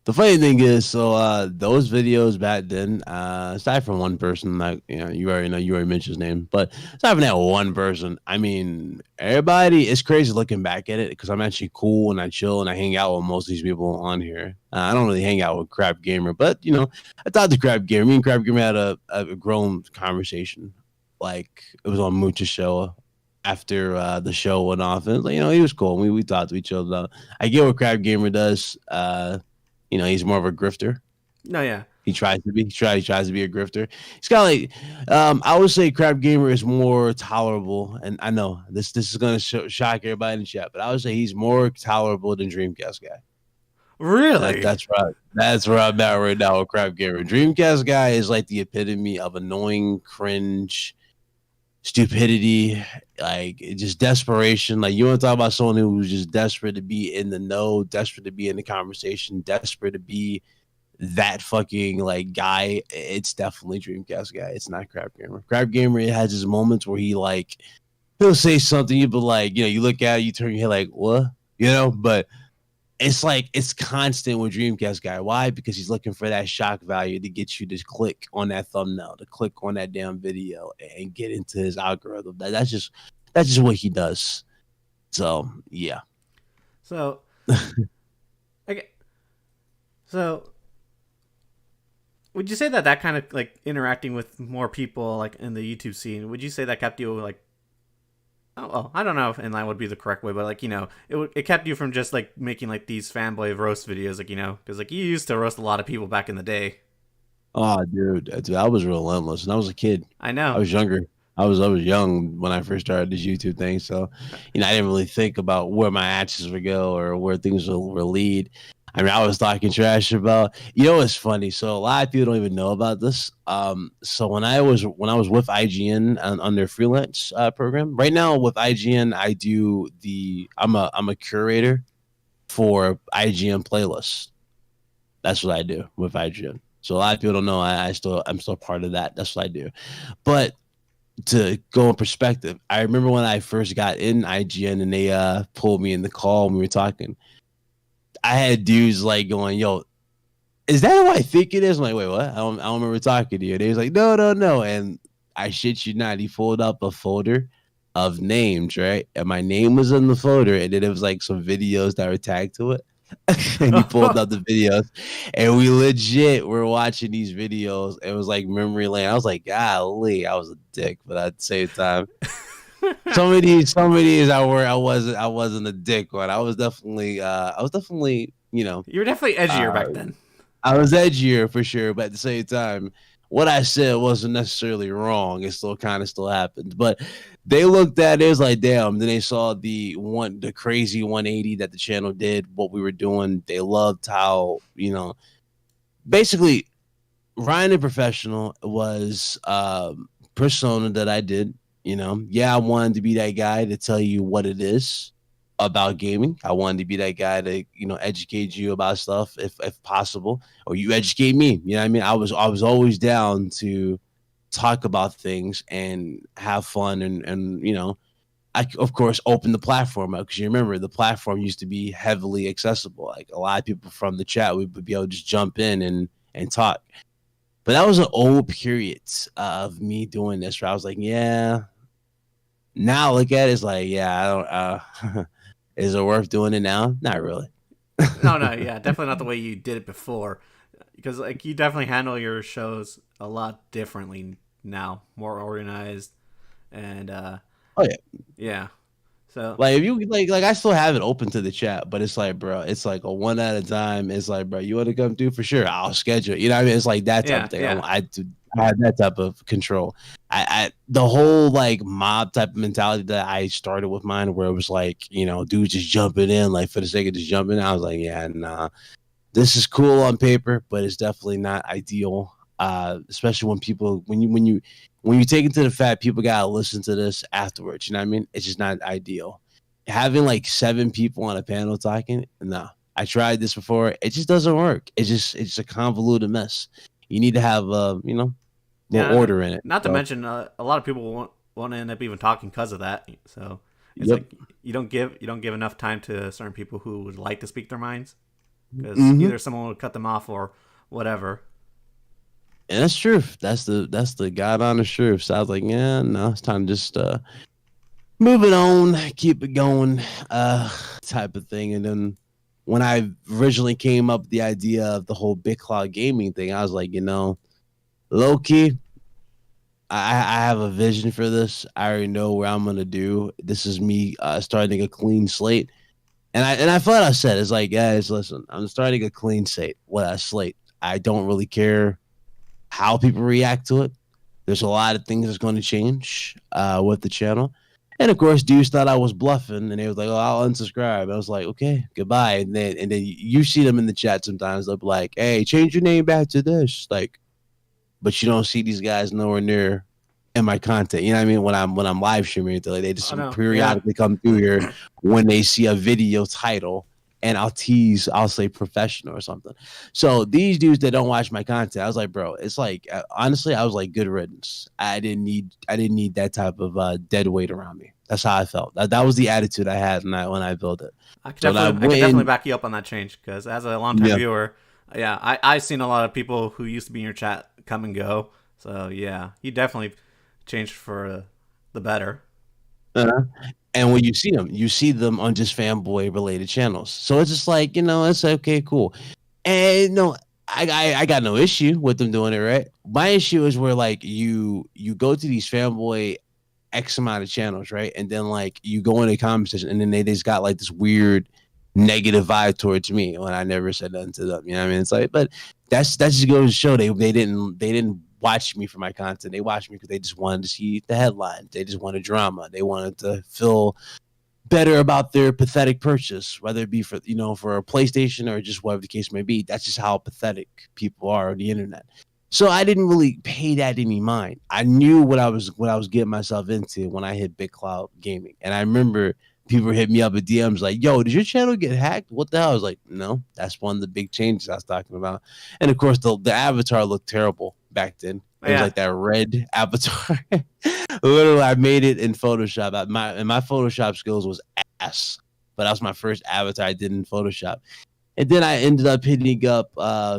the funny thing is, so those videos back then, aside from one person, like you already know, you already mentioned his name, but aside from that one person, I mean, everybody, it's crazy looking back at it because I'm actually cool and I chill and I hang out with most of these people on here. I don't really hang out with Crab Gamer, but I talked to Crab Gamer. Me and Crab Gamer had a grown conversation, like it was on Mooch's show. After the show went off, and like, he was cool. We talked to each other. I get what Crab Gamer does. He's more of a grifter.
No, yeah.
He tries to be. He tries to be a grifter. He's kind of like, I would say, Crab Gamer is more tolerable, and I know this is gonna shock everybody in the chat, but I would say he's more tolerable than Dreamcast guy.
Really?
That's where I'm at right now with Crab Gamer. Dreamcast guy is like the epitome of annoying, cringe, stupidity, like just desperation. Like you want to talk about someone who's just desperate to be in the know, desperate to be in the conversation, desperate to be that fucking like guy. It's definitely Dreamcast guy. It's not Crab Gamer. Crab Gamer has his moments where he'll say something, you but like you look at it, you turn your head like what, but it's like it's constant with Dreamcast guy. Why? Because he's looking for that shock value to get you to click on that thumbnail, to click on that damn video, and get into his algorithm. That's just what he does. So yeah.
So okay. So would you say that kind of like interacting with more people like in the YouTube scene, would you say that kept you like, oh well, I don't know if in line would be the correct way, but like it kept you from just like making like these fanboy roast videos, like because like you used to roast a lot of people back in the day.
Oh, dude, I was relentless, and I was a kid.
I
I
know.
was younger. I was young when I first started this YouTube thing, so I didn't really think about where my actions would go or where things will lead. I mean, I was talking trash about. It's funny. So a lot of people don't even know about this. So when I was with IGN on their freelance program, right now with IGN, I'm a curator for IGN playlists. That's what I do with IGN. So a lot of people don't know. I'm still part of that. That's what I do. But to go in perspective, I remember when I first got in IGN and they pulled me in the call and we were talking. I had dudes like going, "Yo, is that who I think it is?" I'm like, "Wait, what? I don't remember talking to you." And he was like, "No, no, no." And I shit you not, he pulled up a folder of names, right? And my name was in the folder, and then it was like some videos that were tagged to it. And he pulled up the videos, and we legit were watching these videos. It was like memory lane. I was like, golly, I was a dick, but at the same time, some of these I wasn't a dick one. I was definitely
You were definitely edgier
uh
back then.
I was edgier for sure, but at the same time, what I said wasn't necessarily wrong. It still kind of still happens. But they looked at it, it was like, damn. Then they saw the crazy 180 that the channel did, what we were doing. They loved how, basically Ryan the Professional was persona that I did. Yeah, I wanted to be that guy to tell you what it is about gaming. I wanted to be that guy to, educate you about stuff if possible, or you educate me. You know what I mean? I was always down to talk about things and have fun and I of course open the platform up because you remember the platform used to be heavily accessible. Like a lot of people from the chat would be able to just jump in and talk. But that was an old period of me doing this where I was like, yeah. Now look at it, it's like, yeah, I don't. Is it worth doing it now? Not really.
No, no, yeah, definitely not the way you did it before, because like you definitely handle your shows a lot differently now, more organized, and
Oh yeah.
Yeah. So
Like if you like I still have it open to the chat, but it's like, bro, it's like a one at a time. It's like, bro, you want to come through for sure? I'll schedule it. You know what I mean? It's like that type
yeah,
of thing.
yeah.
I had that type of control. I the whole like mob type of mentality that I started with mine, where it was like, dudes just jumping in like for the sake of just jumping. I was like, yeah, nah, this is cool on paper, but it's definitely not ideal. Especially when people when you take it to the fact people gotta listen to this afterwards. You know what I mean? It's just not ideal. Having like 7 people on a panel talking, no. I tried this before. It just doesn't work. It's a convoluted mess. You need to have more
Yeah, and
order in it.
not to
So,
mention a lot of people won't end up even talking because of that. So it's
yep.
like you don't give enough time to certain people who would like to speak their minds because
Hmm.
either someone would cut them off or whatever.
And that's true. That's the God honest truth. So I was like, yeah, no, it's time to just move it on, keep it going, type of thing. And then when I originally came up with the idea of the whole Big Cloud Gaming thing, I was like, low key, I have a vision for this. I already know where I'm gonna do. This is me starting a clean slate. And I thought I said it's like, guys, listen, I'm starting a clean slate. What a slate. I don't really care how people react to it. There's a lot of things that's going to change with the channel. And of course, dudes thought I was bluffing, and they was like, "Oh, I'll unsubscribe." I was like, "Okay, goodbye." And then you see them in the chat sometimes. They'll be like, "Hey, change your name back to this." Like, but you don't see these guys nowhere near in my content. You know what I mean? When I'm live streaming, they just
I know. Yeah.
periodically come through here when they see a video title, and I'll say professional or something. So these dudes that don't watch my content, I was like, bro, it's like honestly, I was like, good riddance. I didn't need that type of dead weight around me. That's how I felt. That was the attitude I had when I built it. So when I
I could
went
definitely
in,
back you up on that change because as a longtime
yeah.
viewer, yeah, I've seen a lot of people who used to be in your chat come and go. So yeah, you definitely changed for the better.
uh, and when you see them on just fanboy related channels. So it's just like, it's okay, cool. And no, I got no issue with them doing it, right? My issue is where like you go to these fanboy X amount of channels, right? And then like you go in a comment section and then they just got like this weird negative vibe towards me when I never said nothing to them. You know what I mean? It's like, but that just goes to show they didn't watch me for my content. They watched me because they just wanted to see the headlines. They just wanted drama. They wanted to feel better about their pathetic purchase, whether it be for a PlayStation or just whatever the case may be. That's just how pathetic people are on the internet. So I didn't really pay that any mind. I knew what I was getting myself into when I hit Big Cloud Gaming, and I remember people hit me up at DMs like, "Yo, did your channel get hacked? What the hell?" I was like, "No, that's one of the big changes I was talking about." And of course, the avatar looked terrible back then. It was
Yeah,
like that red avatar. Literally, I made it in Photoshop. My Photoshop skills was ass, but that was my first avatar I did in Photoshop. And then I ended up hitting up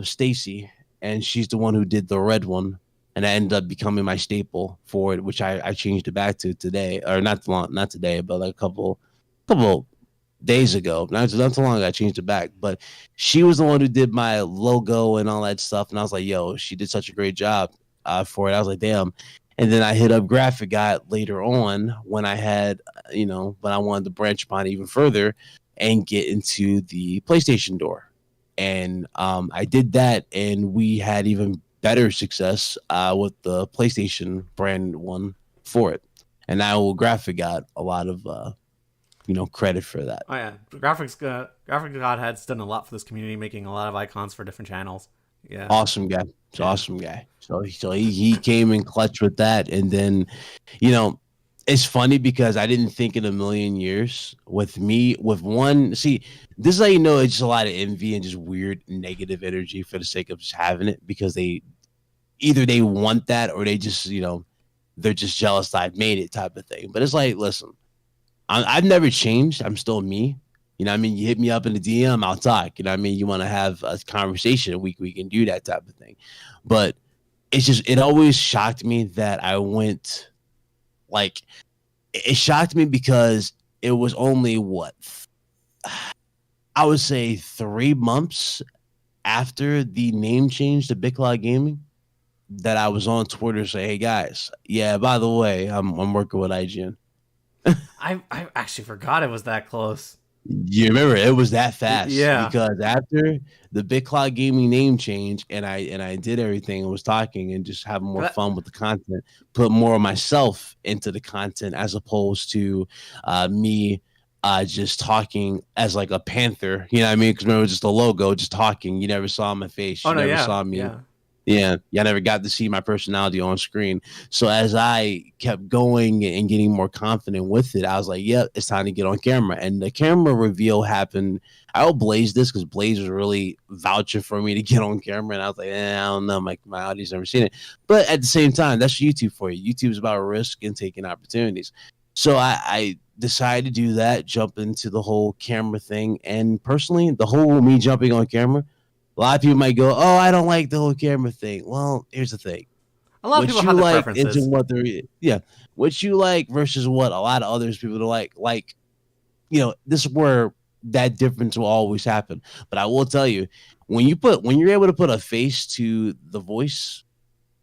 Stacy, and she's the one who did the red one, and I ended up becoming my staple for it, which I changed it back to today, or not today, but like a couple days ago. Not too long ago, I changed it back. But she was the one who did my logo and all that stuff, and I was like, yo, she did such a great job for it. I was like, damn. And then I hit up Graphic God later on when I had, when I wanted to branch upon even further and get into the PlayStation door. And I did that, and we had even better success with the PlayStation brand one for it. And now Graphic got a lot of credit for that.
oh yeah, graphic god has done a lot for this community, making a lot of icons for different channels. Yeah,
Awesome guy. He's an
yeah,
awesome guy. So he came in clutch with that, and then, you know, it's funny because I didn't think in a million years with me with one. See, this is how you know it's just a lot of envy and just weird negative energy for the sake of just having it because they want that or they just they're just jealous that I've made it type of thing. But it's like, listen, I've never changed. I'm still me. You know what I mean? You hit me up in the DM, I'll talk. You know what I mean? You want to have a conversation, we can do that type of thing. But it always shocked me that I went like it shocked me because it was only what I would say 3 months after the name change to Big Cloud Gaming that I was on Twitter saying, "Hey guys, yeah, by the way, I'm working with IGN."
I actually forgot it was that close.
You remember it was that fast
Yeah.
because after the Big Cloud Gaming name change and I did everything and was talking and just having more fun with the content, put more of myself into the content as opposed to me just talking as like a panther, you know what I mean? Because remember, just the logo, just talking. You never saw my face.
Oh
You
no,
never
yeah,
saw me.
yeah.
Yeah, I never got to see my personality on screen. So as I kept going and getting more confident with it, I was like, "Yep, it's time to get on camera." And the camera reveal happened. I will Blaze this because Blaze was really vouching for me to get on camera, and I was like, I don't know, my audience never seen it. But at the same time, that's YouTube for you. YouTube is about risk and taking opportunities. So I decided to do that, jump into the whole camera thing, and personally, the whole me jumping on camera. A lot of people might go, "Oh, I don't like the whole camera thing." Well, here's the thing:
A lot of
what
people
you
have their
like isn't
preferences.
what what you like versus what a lot of others people don't like. Like, this is where that difference will always happen. But I will tell you, when you're able to put a face to the voice,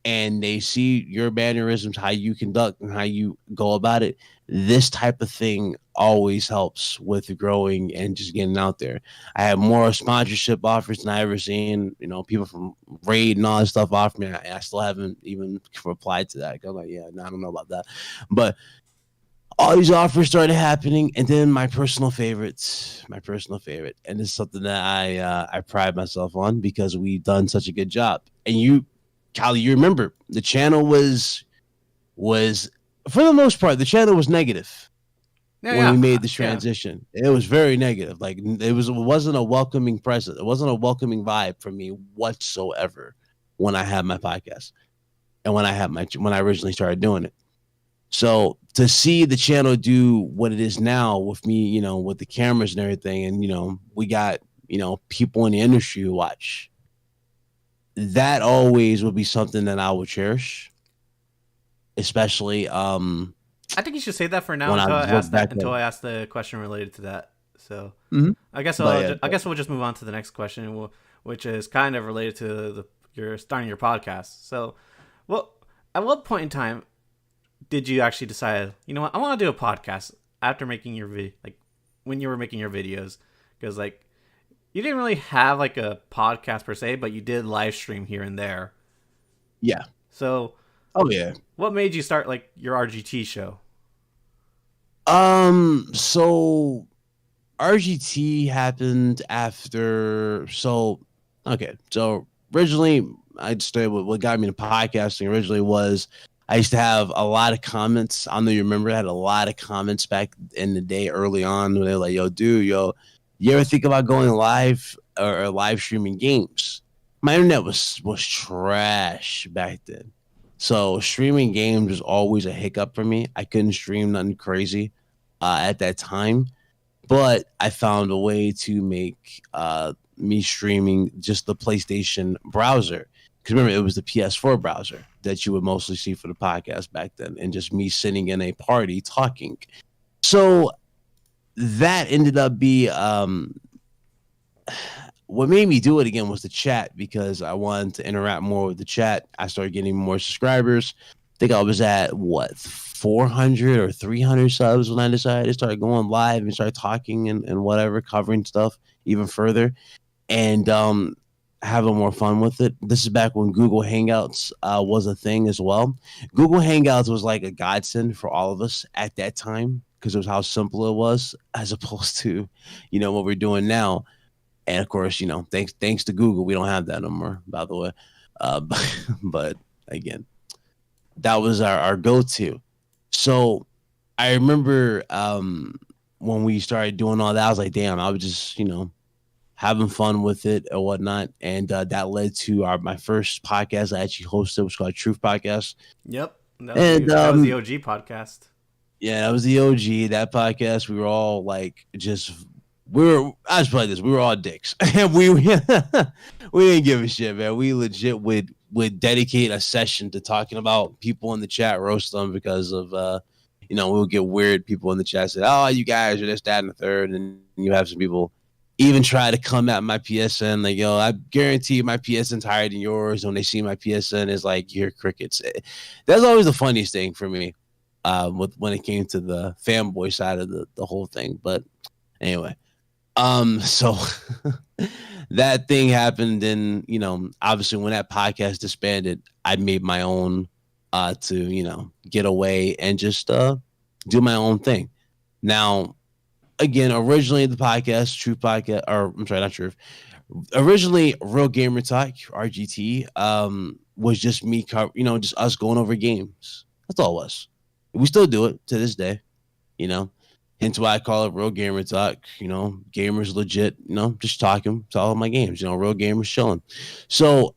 and they see your mannerisms, how you conduct and how you go about it, this type of thing always helps with growing and just getting out there. I have more sponsorship offers than I ever seen. People from Raid and all that stuff offer me. I still haven't even replied to that. I'm like, yeah, no, I don't know about that. But all these offers started happening, and then my personal favorite, and this is something that I pride myself on because we've done such a good job. And Callie, you remember the channel was for the most part the channel was negative
Yeah,
when we
yeah,
made this
yeah.
transition. It was very negative. Like it wasn't a welcoming presence. It wasn't a welcoming vibe for me whatsoever when I had my podcast and when I originally started doing it. So to see the channel do what it is now with me, with the cameras and everything, and we got people in the industry who watch, that always would be something that I would cherish, especially
I think you should say that for now
when I
until I
look
ask
back
that
at
until
it.
I ask the question related to that. So
Mhm. But yeah,
I guess we'll just move on to the next question, which is kind of related to your starting your podcast. So, well, at what point in time did you actually decide? You know what? I want to do a podcast after making your like when you were making your videos, because like you didn't really have like a podcast per se, but you did live stream here and there.
yeah.
So,
Oh yeah.
what made you start like your RGT show?
So RGT happened after. So okay. So originally, I started what got me to podcasting. Originally was I used to have a lot of comments. I don't know you remember. I had a lot of comments back in the day, early on, when they were like, "Yo, dude, you ever think about going live or live streaming games?" My internet was trash back then. So streaming games was always a hiccup for me. I couldn't stream nothing crazy at that time, but I found a way to make me streaming just the PlayStation browser. Because remember, it was the PS4 browser that you would mostly see for the podcast back then, and just me sitting in a party talking. So that ended up be what made me do it again was the chat because I wanted to interact more with the chat. I started getting more subscribers. I think I was at 400 or 300 subs when I decided to start going live and start talking and whatever, covering stuff even further and having more fun with it. This is back when Google Hangouts was a thing as well. Google Hangouts was like a godsend for all of us at that time because it was how simple it was as opposed to, what we're doing now. And of course, thanks to Google, we don't have that no more, by the way. But again, that was our go-to. So I remember when we started doing all that, I was like, damn, I was just, having fun with it or whatnot. And that led to my first podcast I actually hosted, was called Truth Podcast.
Yep,
And
that was the OG podcast.
yeah, that was the OG. That podcast, we were all like I just play this. We were all dicks, and we didn't give a shit, man. We legit would dedicate a session to talking about people in the chat, roast them because of we would get weird people in the chat say, "Oh, you guys are this, that, and the third," and you have some people even try to come at my PSN like, "Yo, I guarantee my PSN's higher than yours." When they see my PSN, is like, "You're crickets." That's always the funniest thing for me. with when it came to the fanboy side of the whole thing. But anyway, so that thing happened, and obviously when that podcast disbanded, I made my own to get away and just do my own thing. Now, again, originally the podcast, Truth Podcast, or I'm sorry, not Truth. Originally, Real Gamer Talk (RGT) was just me, just us going over games. That's all it was. We still do it to this day, Hence why I call it Real Gamer Talk. Gamers legit, just talking to all of my games. Real gamers chilling. So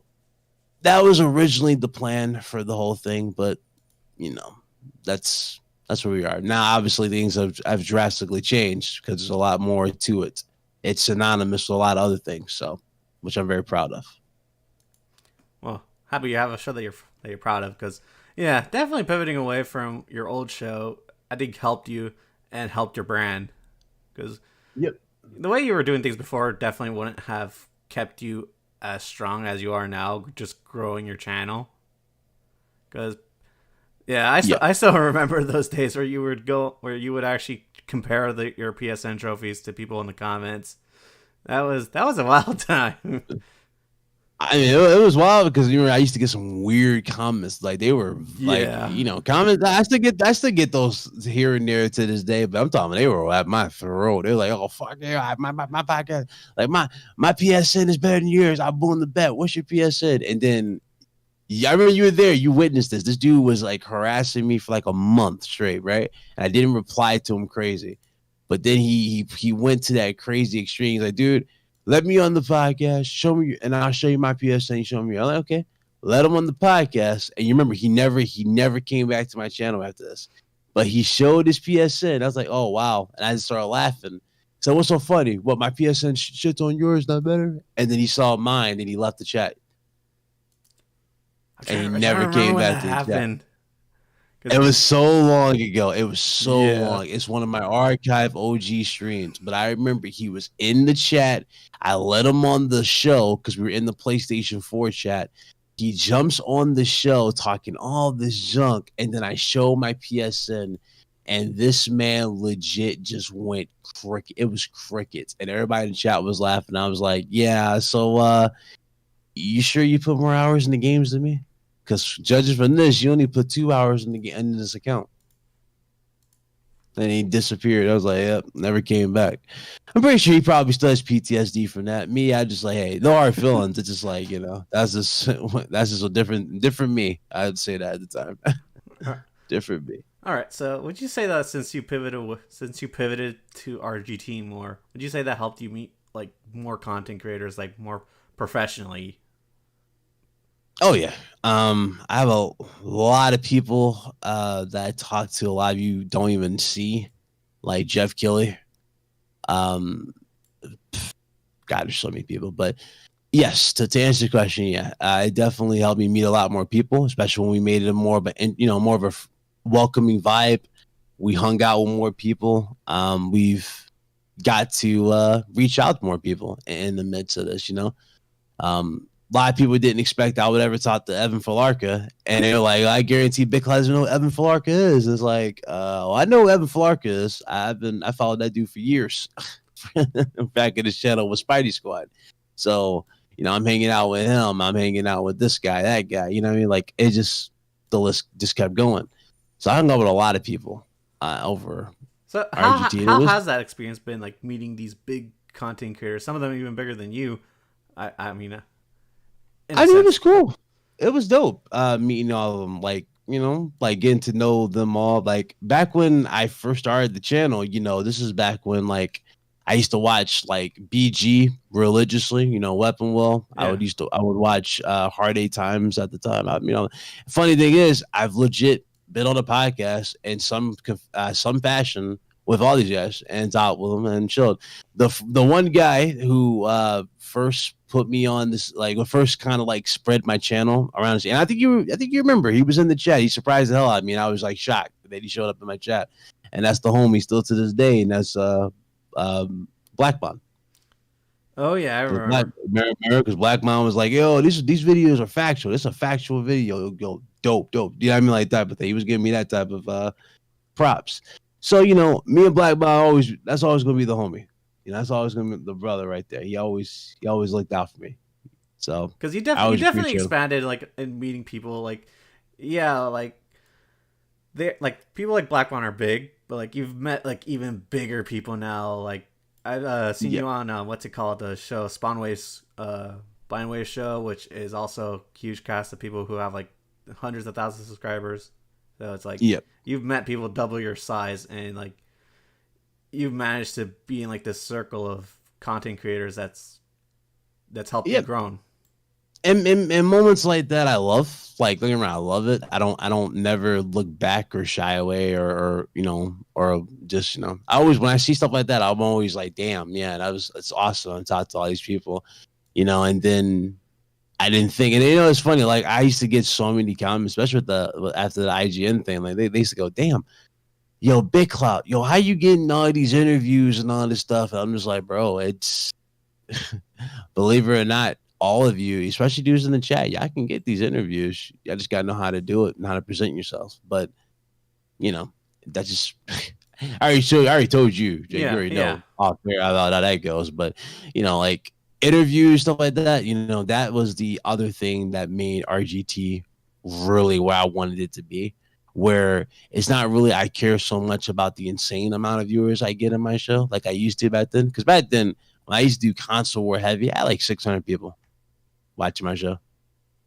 that was originally the plan for the whole thing, but that's where we are now. Obviously, things have drastically changed because there's a lot more to it. It's synonymous with a lot of other things, so which I'm very proud of.
Well, happy you have a show that you're proud of, because definitely pivoting away from your old show, I think helped you and helped your brand, because the way you were doing things before definitely wouldn't have kept you as strong as you are now, just growing your channel. Because I still remember those days where you would actually compare your PSN trophies to people in the comments. That was a wild time.
I mean, it was wild because I used to get some weird comments. Like they were comments. I still get those here and there to this day. But I'm talking, they were at my throat. They were like, "Oh fuck yeah, my podcast, like my PSN is better than yours. I won the bet. What's your PSN?" And then I remember you were there. You witnessed this. This dude was like harassing me for like a month straight, right? And I didn't reply to him crazy, but then he went to that crazy extreme. He's like, "Dude, let me on the podcast, show me, and I'll show you my PSN. You show me." I'm like, "Okay." Let him on the podcast. And you remember, he never came back to my channel after this. But he showed his PSN. I was like, "Oh, wow." And I just started laughing. So what's so funny? What, my PSN shit's on yours, not better? And then he saw mine and he left the chat. And he never came back to the chat. It was so long ago. It was so long. It's one of my archive OG streams. But I remember he was in the chat. I let him on the show because we were in the PlayStation 4 chat. He jumps on the show talking all this junk. And then I show my PSN. And this man legit just went cricket. It was crickets. And everybody in the chat was laughing. I was like, "Yeah, so you sure you put more hours in the games than me? Because judging from this, you only put 2 hours in this account." Then he disappeared. I was like, "Yep," never came back. I'm pretty sure he probably still has PTSD from that. Me, I just like, hey, no hard feelings. It's just like, that's just a different me. I'd say that at the time. Different me.
All right. So would you say that since you pivoted to RGT more, would you say that helped you meet like more content creators, like more professionally?
Oh yeah. I have a lot of people that I talk to. A lot of you don't even see, like Jeff Kelly. God, there's so many people. But yes, to answer the question, it definitely helped me meet a lot more people, especially when we made it more of a welcoming vibe. We hung out with more people. We've got to reach out to more people in the midst of this. A lot of people didn't expect I would ever talk to Evan Falarka, and they were like, "I guarantee Big Class doesn't know who Evan Falarka is." It's like, well, I know who Evan Falarka is. I followed that dude for years, back in his channel with Spidey Squad. So I'm hanging out with him. I'm hanging out with this guy, that guy. You know what I mean? Like the list just kept going. So I hung out with a lot of people over.
So how has that experience been? Like meeting these big content creators, some of them even bigger than you. I mean, it was cool.
It was dope. Meeting all of them, like getting to know them all. Like back when I first started the channel, this is back when like I used to watch like BG religiously. Weapon Will. Yeah. I would watch Hard 8 Times at the time. Funny thing is, I've legit been on a podcast in some fashion with all these guys and talked with them and chilled. The one guy who first put me on this, like first kind of like spread my channel around, and I think you remember, he was in the chat. He surprised the hell out of me, and I was like shocked that he showed up in my chat. And that's the homie still to this day, and that's Blackbon.
Oh yeah, I remember.
Because Blackbon was like, "Yo, these videos are factual. It's a factual video. Yo, dope. You know what I mean? Like that." But he was giving me that type of props. So, me and Black Bob that's always gonna be the homie. That's always gonna be the brother right there. He always looked out for me. So
Because you
I
you
always
definitely
appreciate him.
expanded like in meeting people. Like, yeah, like they like people like Blackbone are big, but like you've met like even bigger people now. Like I've seen
Yeah.
you on what's it called, the show Spawnways, Blindwave show, which is also a huge cast of people who have like hundreds of thousands of subscribers. So it's like
Yep.
you've met people double your size, and like you've managed to be in like this circle of content creators that's helped you
Yep.
grown.
And moments like that I love. Like, don't get me wrong, I love it. I don't never look back or shy away or just, I always, when I see stuff like that, I'm always like, damn, yeah, it's awesome. I talked to all these people, and then I didn't think, and it's funny, like I used to get so many comments, especially after the IGN thing. Like they used to go, damn, yo, Big Clout, yo, how you getting all these interviews and all this stuff? And I'm just like, bro, it's believe it or not, all of you, especially dudes in the chat, y'all can get these interviews. I just gotta know how to do it and how to present yourself. But that's just I already told you, Jake. You
Yeah,
already
yeah.
know off there about how that goes. But like interviews, stuff like that, that was the other thing that made RGT really where I wanted it to be. Where it's not really I care so much about the insane amount of viewers I get in my show like I used to back then. Because back then when I used to do console war heavy, I had like 600 people watching my show.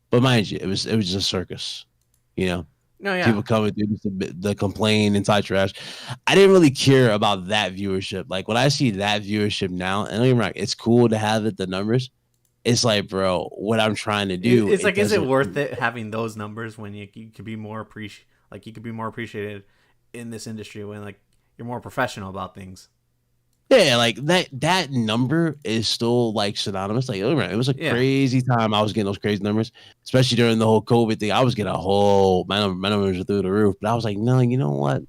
But mind you, it was just a circus. You know,
No, yeah.
people coming through the complain and talk trash. I didn't really care about that viewership. Like when I see that viewership now, and don't get me wrong, it's cool to have the numbers. It's like, bro, what I'm trying to do.
It's like, is it worth it having those numbers when you could be more you could be more appreciated in this industry when like you're more professional about things.
Yeah, like that number is still like synonymous. Like it was a crazy time. I was getting those crazy numbers, especially during the whole COVID thing. I was getting my numbers were through the roof. But I was like, no, you know what?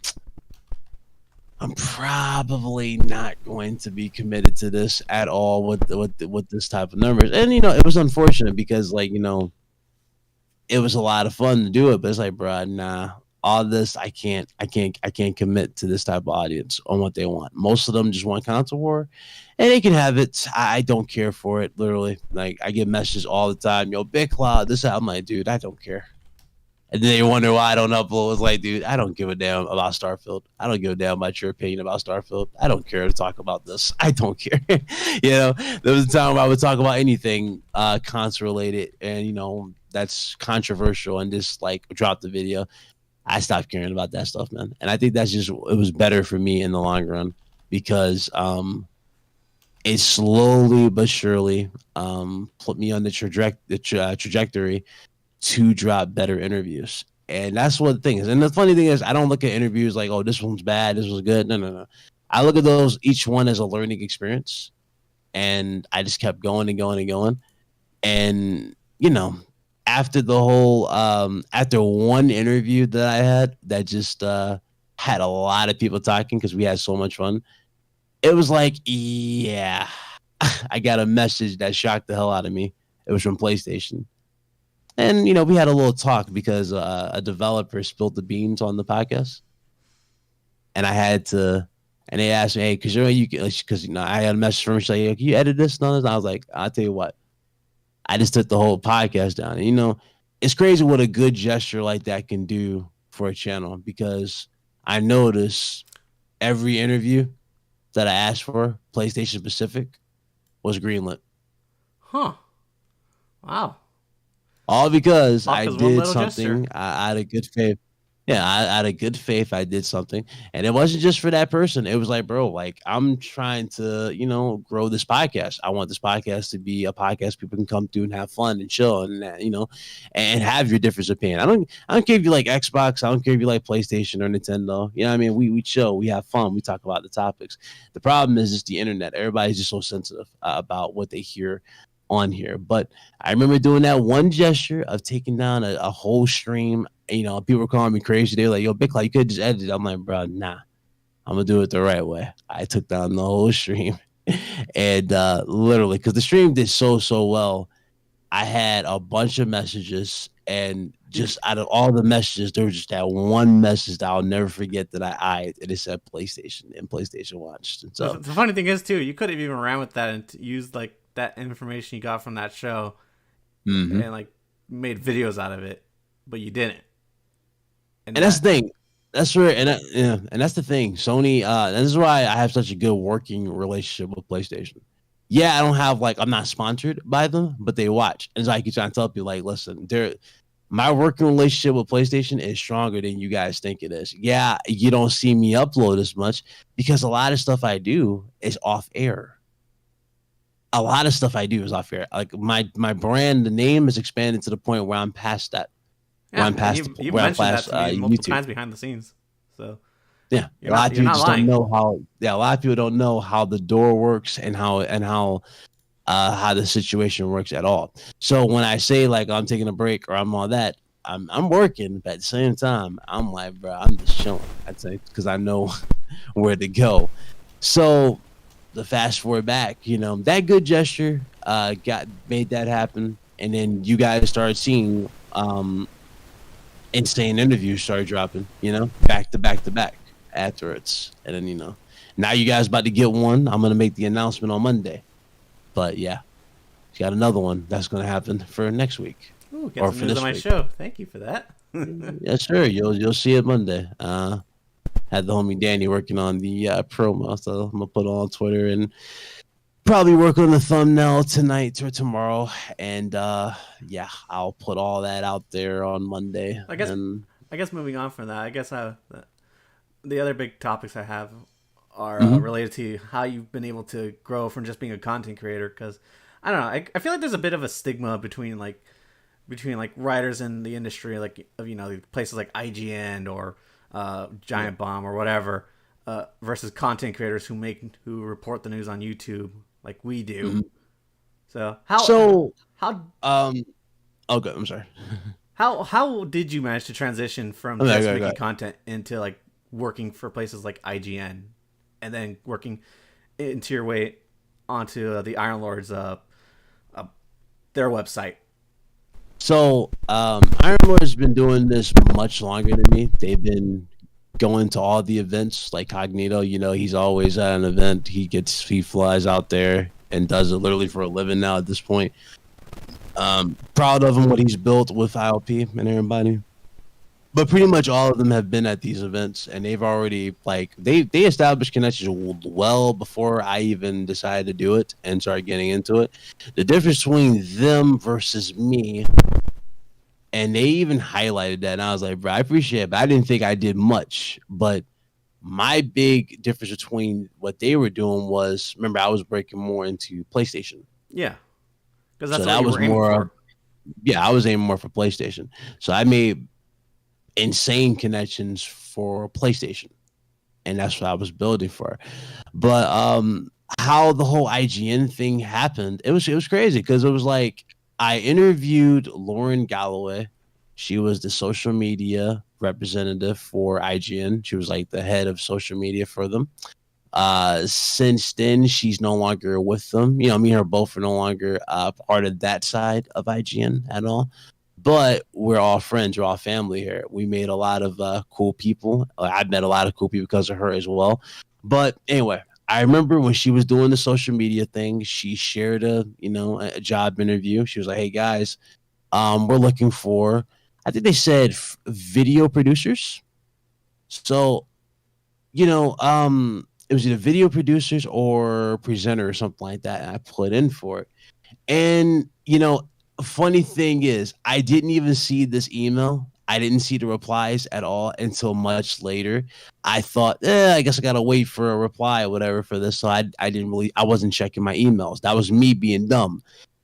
I'm probably not going to be committed to this at all with this type of numbers. And it was unfortunate because it was a lot of fun to do it, but it's like, bro, nah. All this, I can't commit to this type of audience on what they want. Most of them just want console war, and they can have it. I don't care for it. Literally, like I get messages all the time. Yo, Big Cloud, this. I'm like, dude, I don't care. And then they wonder why I don't upload. It's like, dude, I don't give a damn about Starfield. I don't give a damn about your opinion about Starfield. I don't care to talk about this. I don't care. There was a time where I would talk about anything console related, and that's controversial, and just like drop the video. I stopped caring about that stuff, man. And I think it was better for me in the long run because it slowly but surely put me on the trajectory to drop better interviews. And that's what the thing is. And the funny thing is, I don't look at interviews like, oh, this one's bad, this was good. No. I look at those, each one as a learning experience. And I just kept going and going and going. And, after the whole after one interview that I had that just had a lot of people talking because we had so much fun, it was like, yeah, I got a message that shocked the hell out of me. It was from PlayStation. And we had a little talk because a developer spilled the beans on the podcast. And I had to, and they asked me, hey, because I had a message from him saying, can you edit this and all this? And I was like, I'll tell you what, I just took the whole podcast down. And, it's crazy what a good gesture like that can do for a channel because I noticed every interview that I asked for, PlayStation specific, was greenlit.
Huh. Wow.
All because I did something
gesture.
out of good faith. Yeah, out of good faith, I did something. And it wasn't just for that person. It was like, bro, like I'm trying to, grow this podcast. I want this podcast to be a podcast people can come through and have fun and chill and, and have your different opinion. I don't care if you like Xbox. I don't care if you like PlayStation or Nintendo. You know what I mean? We chill. We have fun. We talk about the topics. The problem is just the internet. Everybody's just so sensitive about what they hear on here. But I remember doing that one gesture of taking down a whole stream. People were calling me crazy. They were like, yo, Big Cloud, you could just edit it. I'm like, bro, nah, I'm gonna do it the right way. I took down the whole stream. And literally, because the stream did so well, I had a bunch of messages And just out of all the messages, there was just that one message that I'll never forget that I eyed, and it said PlayStation and PlayStation Watch. And so
The funny thing is too, you could have even ran with that and used like that information you got from that show and like made videos out of it, but you didn't.
And that's the thing. That's where, and that's the thing. Sony, and this is why I have such a good working relationship with PlayStation. Yeah, I don't have I'm not sponsored by them, but they watch. And so I keep trying to tell people, listen, my working relationship with PlayStation is stronger than you guys think it is. Yeah, you don't see me upload as much because a lot of stuff I do is off air. A lot of stuff I do is off air. Like my brand, the name is expanded to the point where I'm past that.
Yeah, you've mentioned that to me multiple times behind the scenes. So
yeah, a lot of people just don't know how. Yeah, a lot of people don't know how the door works and how the situation works at all. So when I say I'm taking a break or I'm all that, I'm working, but at the same time I'm like, bro, I'm just chilling. I'd say because I know where to go. So the fast forward back, that good gesture made that happen, and then you guys started seeing insane interviews started dropping, back to back to back afterwards. And then, now you guys about to get one. I'm going to make the announcement on Monday. But yeah, you got another one that's going to happen for next week.
Ooh, get some news on my show. Thank you for that.
Yes, sir. You'll see it Monday. Had the homie Danny working on the promo, so I'm going to put it on Twitter and probably work on the thumbnail tonight or tomorrow, and yeah, I'll put all that out there on Monday.
I guess moving on from that, I guess the other big topics I have are related to how you've been able to grow from just being a content creator. Because I don't know, I feel like there's a bit of a stigma between writers in the industry, places like IGN or Giant Bomb or whatever, versus content creators who report the news on YouTube like we do. So
okay, I'm sorry.
How did you manage to transition from just making content into working for places like IGN, and then working into your way onto the Iron Lords their website?
So Iron Lord has been doing this much longer than me. They've been going to all the events like Cognito. He's always at an event. He flies out there and does it literally for a living now at this point. Proud of him, what he's built with ILP and everybody. But pretty much all of them have been at these events, and they've already they established connections well before I even decided to do it and started getting into it. The difference between them versus me, and they even highlighted that, and I was like, bro, I appreciate it, but I didn't think I did much. But my big difference between what they were doing was, remember, I was breaking more into PlayStation.
Yeah, because that's what you were aiming for.
Yeah, I was aiming more for PlayStation. So I made insane connections for PlayStation, and that's what I was building for. But how the whole IGN thing happened, it was crazy, because it was I interviewed Lauren Galloway. She was the social media representative for IGN. She was the head of social media for them. Since then, she's no longer with them. Me and her both are no longer part of that side of IGN at all. But we're all friends. We're all family here. We made a lot of cool people. I've met a lot of cool people because of her as well. But anyway, I remember when she was doing the social media thing, she shared a job interview. She was like, "Hey guys, we're looking for," I think they said video producers. So, it was either video producers or presenter or something like that. And I put in for it. And, funny thing is, I didn't even see this email. I didn't see the replies at all until much later. I thought, I guess I gotta wait for a reply or whatever for this. So I wasn't checking my emails. That was me being dumb.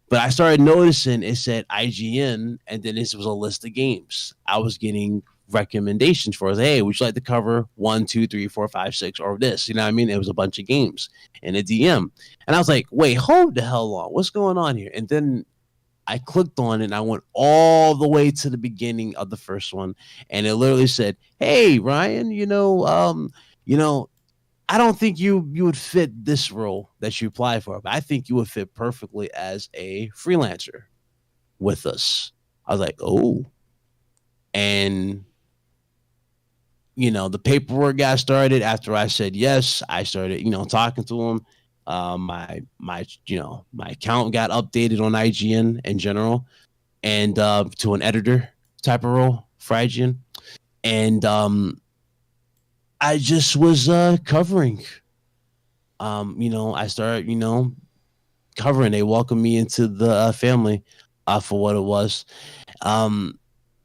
But I started noticing it said IGN, and then this was a list of games I was getting recommendations for. Hey, would you like to cover 1, 2, 3, 4, 5, 6, or this? You know what I mean? It was a bunch of games in a DM. And I was like, wait, hold the hell on. What's going on here? And then I clicked on it, and I went all the way to the beginning of the first one, and it literally said, "Hey, Ryan, I don't think you would fit this role that you apply for, but I think you would fit perfectly as a freelancer with us. I was like, oh, and the paperwork got started after I said yes. I started, talking to him. My account got updated on IGN in general, and to an editor type of role for IGN, and I just was covering. I started, covering. They welcomed me into the family for what it was. Um,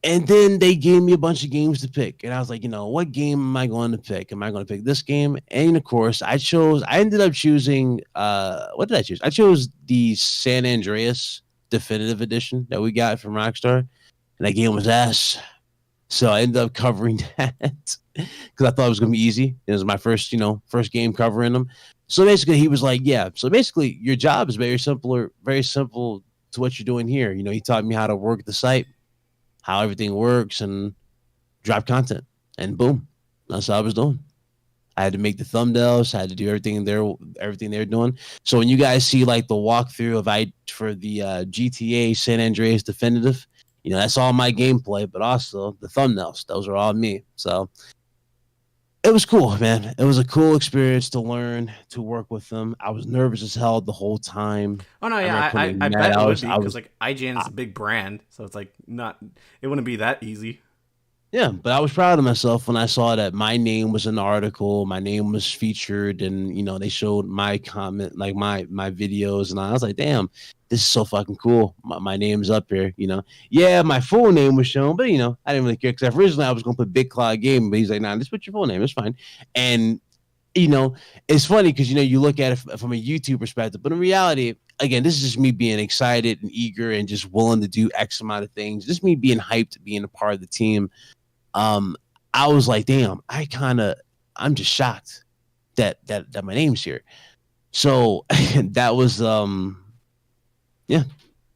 and then they gave me a bunch of games to pick. And I was like, what game am I going to pick? Am I going to pick this game? And of course, I ended up choosing, what did I choose? I chose the San Andreas Definitive Edition that we got from Rockstar. And that game was ass. So I ended up covering that because I thought it was going to be easy. It was my first game covering them. So basically, he was like, yeah. So basically, your job is very simple to what you're doing here. He taught me how to work the site, how everything works, and drop content. And boom, that's what I was doing. I had to make the thumbnails. I had to do everything they're doing. So when you guys see like the walkthrough for the GTA San Andreas Definitive, that's all my gameplay, but also the thumbnails. Those are all me. So it was cool, man. It was a cool experience to learn to work with them. I was nervous as hell the whole time.
Oh no, yeah, I bet it would be because like IGN is a big brand, so it's like it wouldn't be that easy.
Yeah, but I was proud of myself when I saw that my name was in the article, my name was featured, and they showed my comment, like my videos, and I was like, damn, this is so fucking cool. My name's up here, Yeah, my full name was shown, but I didn't really care because originally I was gonna put Big Cloud Game, but he's like, nah, just put your full name, it's fine. And it's funny because you look at it from a YouTube perspective, but in reality, again, this is just me being excited and eager and just willing to do X amount of things. Just me being hyped, being a part of the team. I was like, damn, I'm just shocked that my name's here. So that was that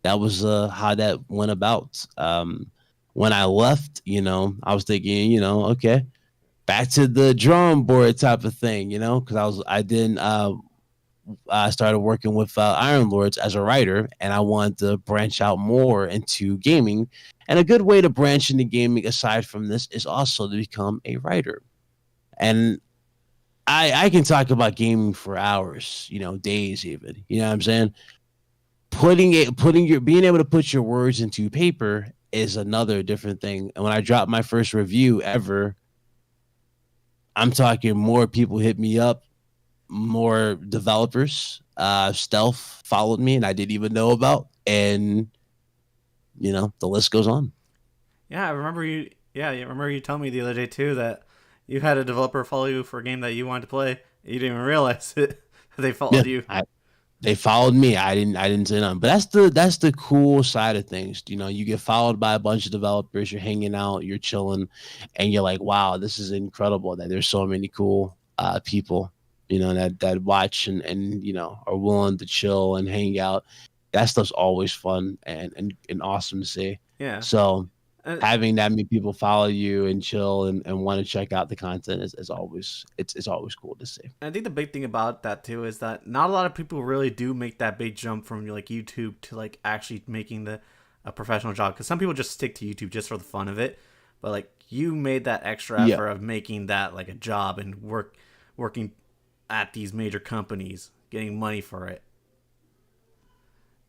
was how that went about. When I left, I was thinking, okay, back to the drawing board type of thing, because I started working with Iron Lords as a writer, and I wanted to branch out more into gaming. And a good way to branch into gaming, aside from this, is also to become a writer. And I can talk about gaming for hours, days even. You know what I'm saying? Being able to put your words into paper is another different thing. And when I dropped my first review ever, I'm talking more people hit me up, more developers. Stealth followed me, and I didn't even know about. And the list goes on.
Yeah, I remember you. Yeah, I remember you telling me the other day too that you had a developer follow you for a game that you wanted to play. You didn't even realize it. They followed you.
They followed me. I didn't say nothing. But that's the cool side of things. You get followed by a bunch of developers. You're hanging out. You're chilling, and you're like, wow, this is incredible that there's so many cool people. That watch and are willing to chill and hang out. That stuff's always fun and awesome to see.
Yeah.
So having that many people follow you and chill and want to check out the content is always it's always cool to see.
I think the big thing about that too is that not a lot of people really do make that big jump from like YouTube to like actually making a professional job, because some people just stick to YouTube just for the fun of it, but like you made that extra effort of making that like a job and working at these major companies, getting money for it.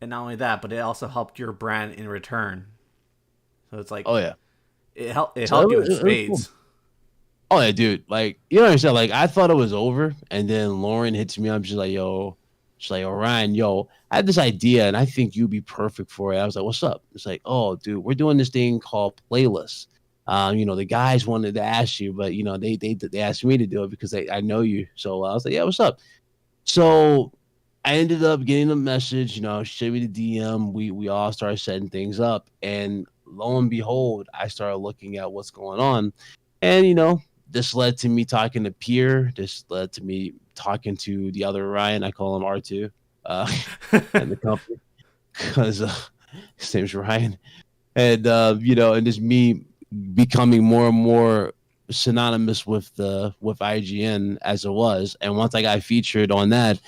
And not only that, but it also helped your brand in return. So it's like,
oh yeah,
it helped you in spades.
Cool. Oh yeah, dude. Like, you know what I'm saying? Like, I thought it was over, and then Lauren hits me up. She's like, "Yo," Ryan, I had this idea, and I think you'd be perfect for it. I was like, "What's up?" It's like, "Oh, dude, we're doing this thing called Playlists. The guys wanted to ask you, but they asked me to do it because I know you. So I was like, yeah, what's up?" So I ended up getting a message, she sent me the DM. We all started setting things up, and lo and behold, I started looking at what's going on, and this led to me talking to Pierre. This led to me talking to the other Ryan. I call him R2, and the company because his name's Ryan, and and just me becoming more and more synonymous with IGN as it was. And once I got featured on that,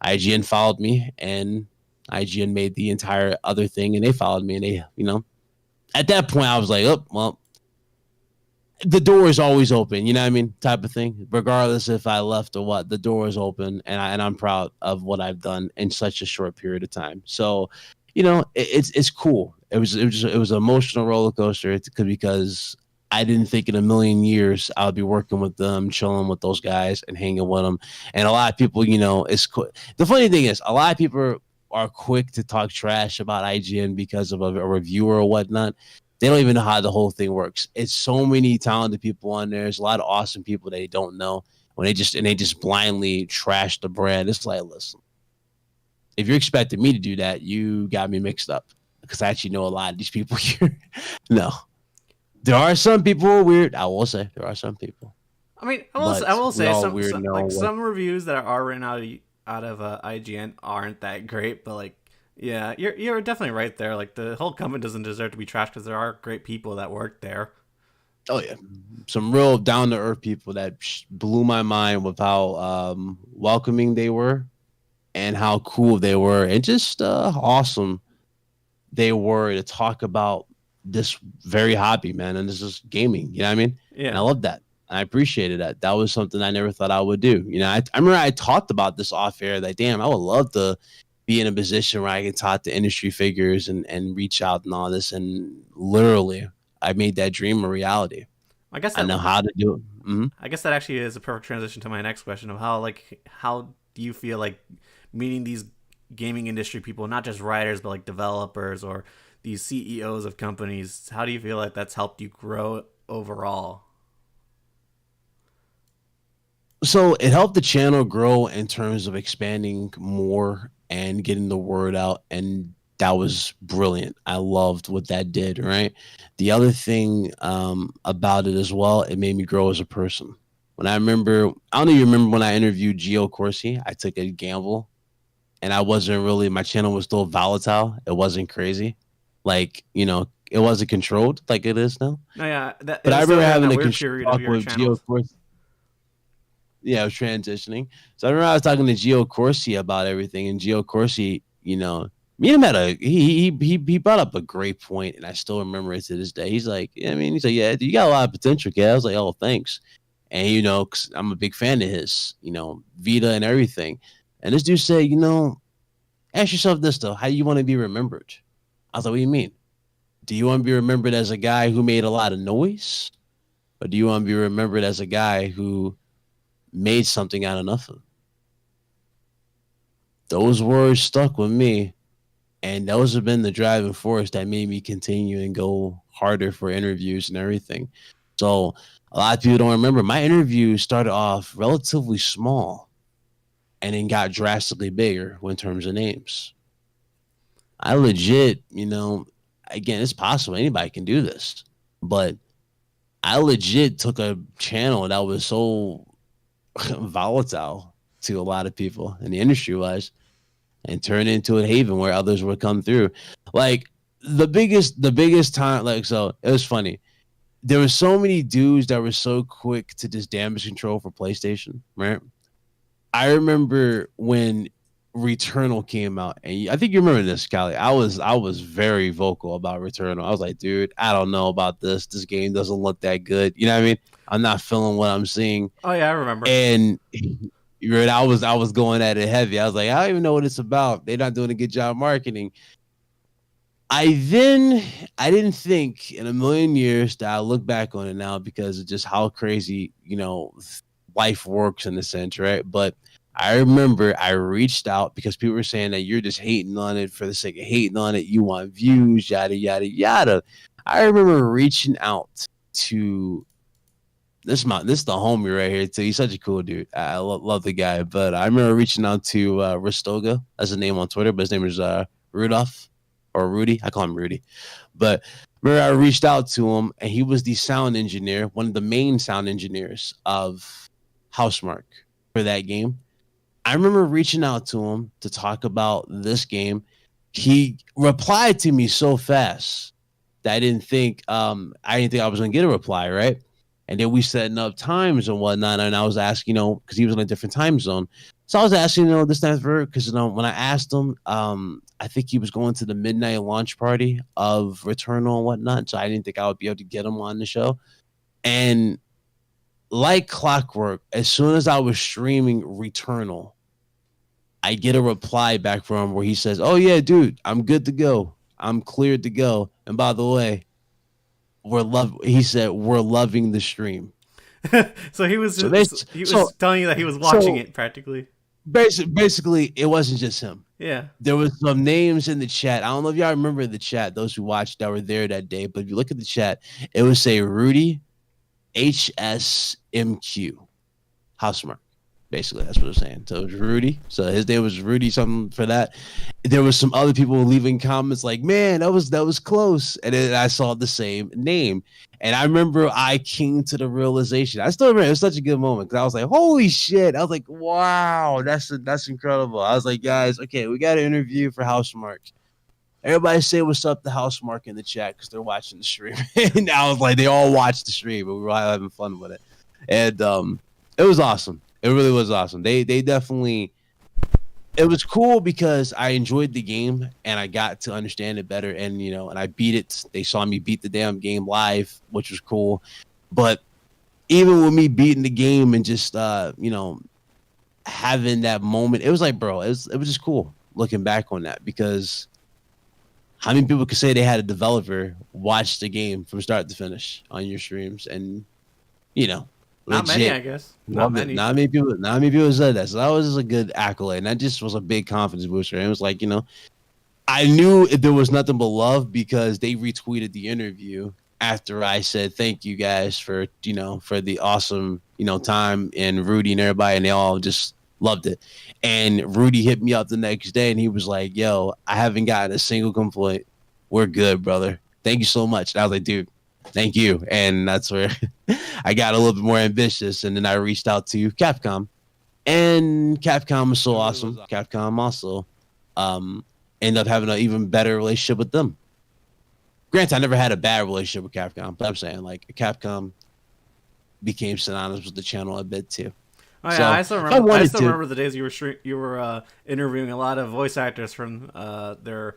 IGN followed me, and IGN made the entire other thing, and they followed me, and they at that point, I was like, oh, well, the door is always open, you know what I mean? Type of thing. Regardless if I left or what, the door is open, and I'm proud of what I've done in such a short period of time. So, it's cool. It was an emotional roller coaster because I didn't think in a million years I would be working with them, chilling with those guys, and hanging with them. And a lot of people, it's the funny thing is a lot of people are quick to talk trash about IGN because of a reviewer or whatnot. They don't even know how the whole thing works. It's so many talented people on there. There's a lot of awesome people they don't know when they just blindly trash the brand. It's like, listen, if you're expecting me to do that, you got me mixed up because I actually know a lot of these people here. No, there are some people who are weird. I will say there are some people.
I mean, I will say some reviews that are written out of IGN aren't that great, but like, yeah, you're definitely right there. Like the whole company doesn't deserve to be trashed because there are great people that work there.
Oh yeah, some real down to earth people that blew my mind with how welcoming they were, and how cool they were, and just awesome they were to talk about this very hobby, man. And this is gaming. You know what I mean?
Yeah,
and I love that. I appreciated that. That was something I never thought I would do. I remember I talked about this off air. Like, damn, I would love to be in a position where I can talk to industry figures and reach out and all this. And literally, I made that dream a reality.
I guess
I know how to do it. Mm-hmm.
I guess that actually is a perfect transition to my next question of how do you feel like meeting these gaming industry people, not just writers, but like developers or these CEOs of companies. How do you feel like that's helped you grow overall?
So it helped the channel grow in terms of expanding more and getting the word out, and that was brilliant. I loved what that did. Right. The other thing about it as well, it made me grow as a person. When I don't know if you remember when I interviewed Gio Corsi, I took a gamble, and I wasn't really, my channel was still volatile. It wasn't crazy. Like, it wasn't controlled like it is now.
No, yeah.
But I remember having a talk with Gio Corsi. Yeah, I was transitioning. So I remember I was talking to Gio Corsi about everything, and Gio Corsi, me and him had he brought up a great point, and I still remember it to this day. He's like, yeah, yeah, you got a lot of potential, kid. I was like, oh, thanks. And cause I'm a big fan of his, Vita and everything. And this dude said, ask yourself this though, how do you want to be remembered? I was like, what do you mean? Do you want to be remembered as a guy who made a lot of noise, or do you want to be remembered as a guy who made something out of nothing? Those words stuck with me, and those have been the driving force that made me continue and go harder for interviews and everything. So a lot of people don't remember my interview started off relatively small and then got drastically bigger in terms of names. I legit, again, it's possible anybody can do this, but I legit took a channel that was so volatile to a lot of people in the industry wise and turn into a haven where others would come through. Like the biggest time, like, so it was funny. There were so many dudes that were so quick to just damage control for PlayStation, right? I remember when Returnal came out, and I think you remember this, Callie. I was very vocal about Returnal. I was like, dude, I don't know about this. This game doesn't look that good. You know what I mean? I'm not feeling what I'm seeing.
Oh yeah, I remember.
And I was going at it heavy. I was like, I don't even know what it's about. They're not doing a good job marketing. I didn't think in a million years that I look back on it now because of just how crazy, life works in a sense, right? But I remember I reached out because people were saying that you're just hating on it for the sake of hating on it. You want views, yada, yada, yada. I remember reaching out to this is the homie right here too. He's such a cool dude. I love the guy. But I remember reaching out to Ristoga. That's his name on Twitter, but his name is Rudolph or Rudy. I call him Rudy. But remember I reached out to him, and he was the sound engineer, one of the main sound engineers of Housemarque for that game. I remember reaching out to him to talk about this game. He replied to me so fast that I didn't think I was gonna get a reply, right? And then we setting up times and whatnot, and I was asking, because he was in a different time zone. So I was asking, this time for because when I asked him, I think he was going to the midnight launch party of Returnal and whatnot, so I didn't think I would be able to get him on the show. And like clockwork, as soon as I was streaming Returnal, I get a reply back from him where he says, "Oh yeah, dude, I'm good to go. I'm cleared to go. And by the way, he said we're loving the stream."
So he was
So
telling you that he was watching it practically.
basically, it wasn't just him.
Yeah.
There was some names in the chat. I don't know if y'all remember the chat, those who watched that were there that day, but if you look at the chat, it would say Rudy HSMQ Housemark. Basically, that's what it's saying. So it was Rudy. So his name was Rudy something for that. There was some other people leaving comments like, "Man, that was close." And then I saw the same name. And I remember I came to the realization. I still remember it was such a good moment because I was like, "Holy shit!" I was like, "Wow, that's incredible." I was like, "Guys, okay, we got an interview for Housemark. Everybody say what's up to Housemark in the chat because they're watching the stream." And I was like, they all watched the stream, but we were all having fun with it. And it was awesome. It really was awesome. They definitely. It was cool because I enjoyed the game and I got to understand it better. And and I beat it. They saw me beat the damn game live, which was cool. But even with me beating the game and just having that moment, it was like, bro, it was just cool looking back on that because how many people could say they had a developer watch the game from start to finish on your streams and
Not
legit.
many, I guess. Not many.
Not many people said that. So that was just a good accolade. And that just was a big confidence booster. And it was like, I knew there was nothing but love because they retweeted the interview after I said thank you guys for for the awesome time, and Rudy and everybody, and they all just loved it. And Rudy hit me up the next day and he was like, "Yo, I haven't gotten a single complaint. We're good, brother. Thank you so much." And I was like, "Dude, thank you." And that's where I got a little bit more ambitious, and then I reached out to Capcom, and Capcom was so awesome. Capcom also ended up having an even better relationship with them. Granted, I never had a bad relationship with Capcom, but I'm saying like Capcom became synonymous with the channel a bit too.
Oh yeah,
So,
I still
if
remember. I
wanted
still
to-
remember the days you were interviewing a lot of voice actors from their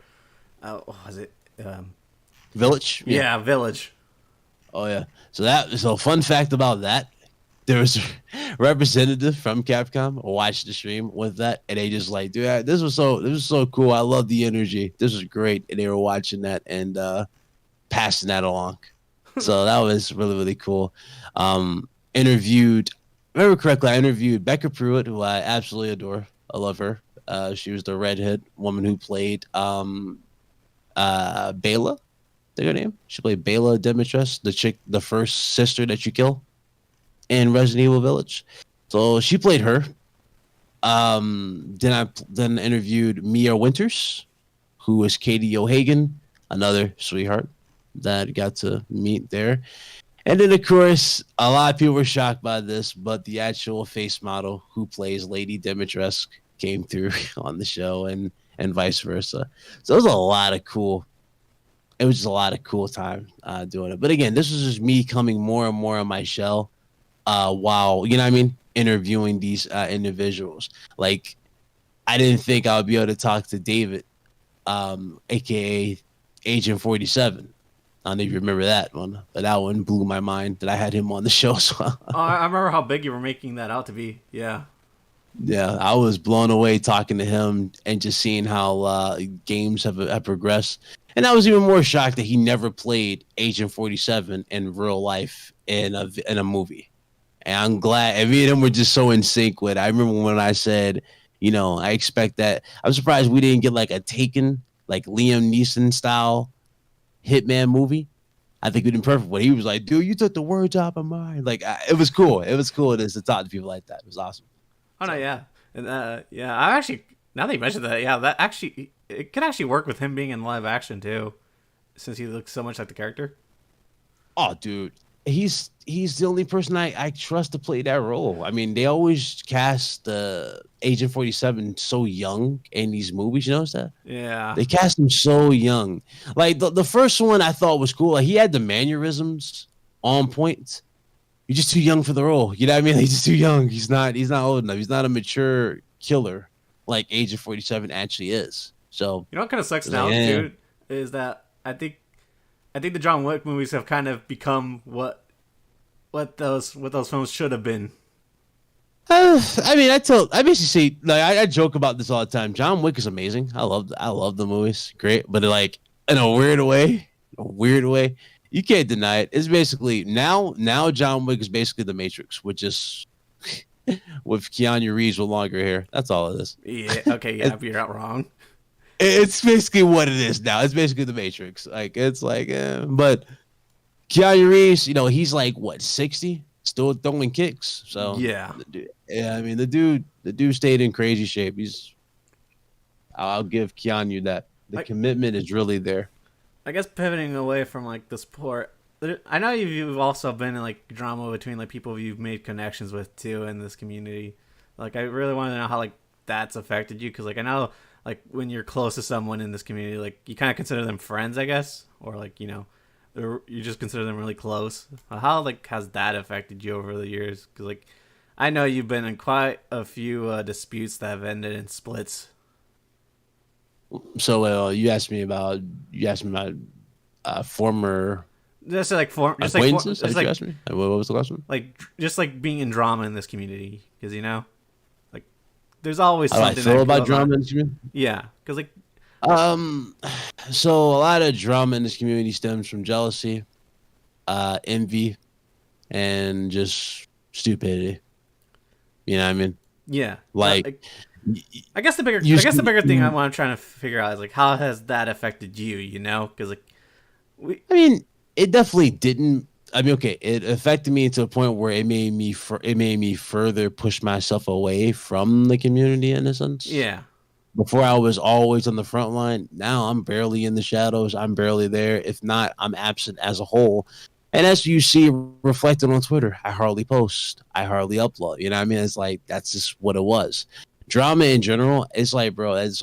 what was it?
Village.
Yeah, Village.
Oh yeah. So fun fact about that, there was a representative from Capcom watched the stream with that, and they just like, "Dude, this was so cool. I love the energy. This was great." And they were watching that and passing that along. So that was really, really cool. Interviewed, if I remember correctly, I interviewed Becca Pruitt, who I absolutely adore. I love her. She was the redhead woman who played Bela. Her name. She played Bela Dimitrescu, the first sister that you kill in Resident Evil Village. So she played her. Then I interviewed Mia Winters, who was Katie O'Hagan, another sweetheart that I got to meet there. And then, of course, a lot of people were shocked by this, but the actual face model who plays Lady Dimitrescu came through on the show, and vice versa. So it was a lot of cool. It was just a lot of cool time doing it. But again, this was just me coming more and more on my shell while, interviewing these individuals. Like, I didn't think I would be able to talk to David, a.k.a. Agent 47. I don't know if you remember that one, but that one blew my mind that I had him on the show as well.
Oh, I remember how big you were making that out to be. Yeah.
Yeah, I was blown away talking to him and just seeing how games have progressed. And I was even more shocked that he never played Agent 47 in real life in a movie. And I'm glad. And me and him were just so in sync with it. I remember when I said, I expect that. I'm surprised we didn't get like a Taken, like Liam Neeson style Hitman movie. I think we'd been perfect. But he was like, "Dude, you took the words out of my mind." Like, it was cool. It was cool to talk to people like that. It was awesome.
Oh no, yeah, and yeah. I actually, now that you mentioned that, yeah, that actually it could actually work with him being in live action too, since he looks so much like the character.
Oh, dude, he's the only person I trust to play that role. I mean, they always cast Agent 47 so young in these movies. You notice that?
Yeah.
They cast him so young. Like the first one I thought was cool. Like, he had the mannerisms on point. You're just too young for the role. You know what I mean? He's just too young. He's not old enough. He's not a mature killer like Agent 47 actually is. So
You know what kind of sucks
it's
now,
like,
dude, is that I think the John Wick movies have kind of become what those films should have been.
I mean, I basically say, like, I joke about this all the time. John Wick is amazing. I love the movies, great, but like in a weird way, you can't deny it. It's basically now John Wick is basically the Matrix, which is with Keanu Reeves with longer hair. That's all it is.
Yeah, okay, yeah, but you're not wrong.
It's basically what it is now. It's basically the Matrix. Like it's like, but Keanu Reeves, he's like what 60, still throwing kicks. So
Yeah.
yeah, I mean the dude stayed in crazy shape. I'll give Keanu that. The commitment is really there.
I guess pivoting away from like the sport, I know you've also been in like drama between like people you've made connections with too in this community. Like I really want to know how like that's affected you because like I know like when you're close to someone in this community, like you kind of consider them friends, I guess, or like you just consider them really close. How like has that affected you over the years? Because like I know you've been in quite a few disputes that have ended in splits.
So you asked me about former
Just like
acquaintances.
just
Did you
like
ask me? What was the question?
like just like being in drama in this community because like there's always
How do I
something
feel
that
about
goes
drama
on.
in this community?
Yeah, because like
So a lot of drama in this community stems from jealousy, envy, and just stupidity. You know what I mean?
yeah,
Like
I guess the bigger thing I'm trying to figure out is like how has that affected you? Because like we
I mean, it definitely didn't. I mean, okay, it affected me to a point where it made me further push myself away from the community in a sense.
yeah
Before I was always on the front line. Now I'm barely in the shadows. I'm barely there. If not, I'm absent as a whole. And as you see reflected on Twitter, I hardly post. I hardly upload. You know what I mean? It's like that's just what it was. Drama in general, it's like, bro, it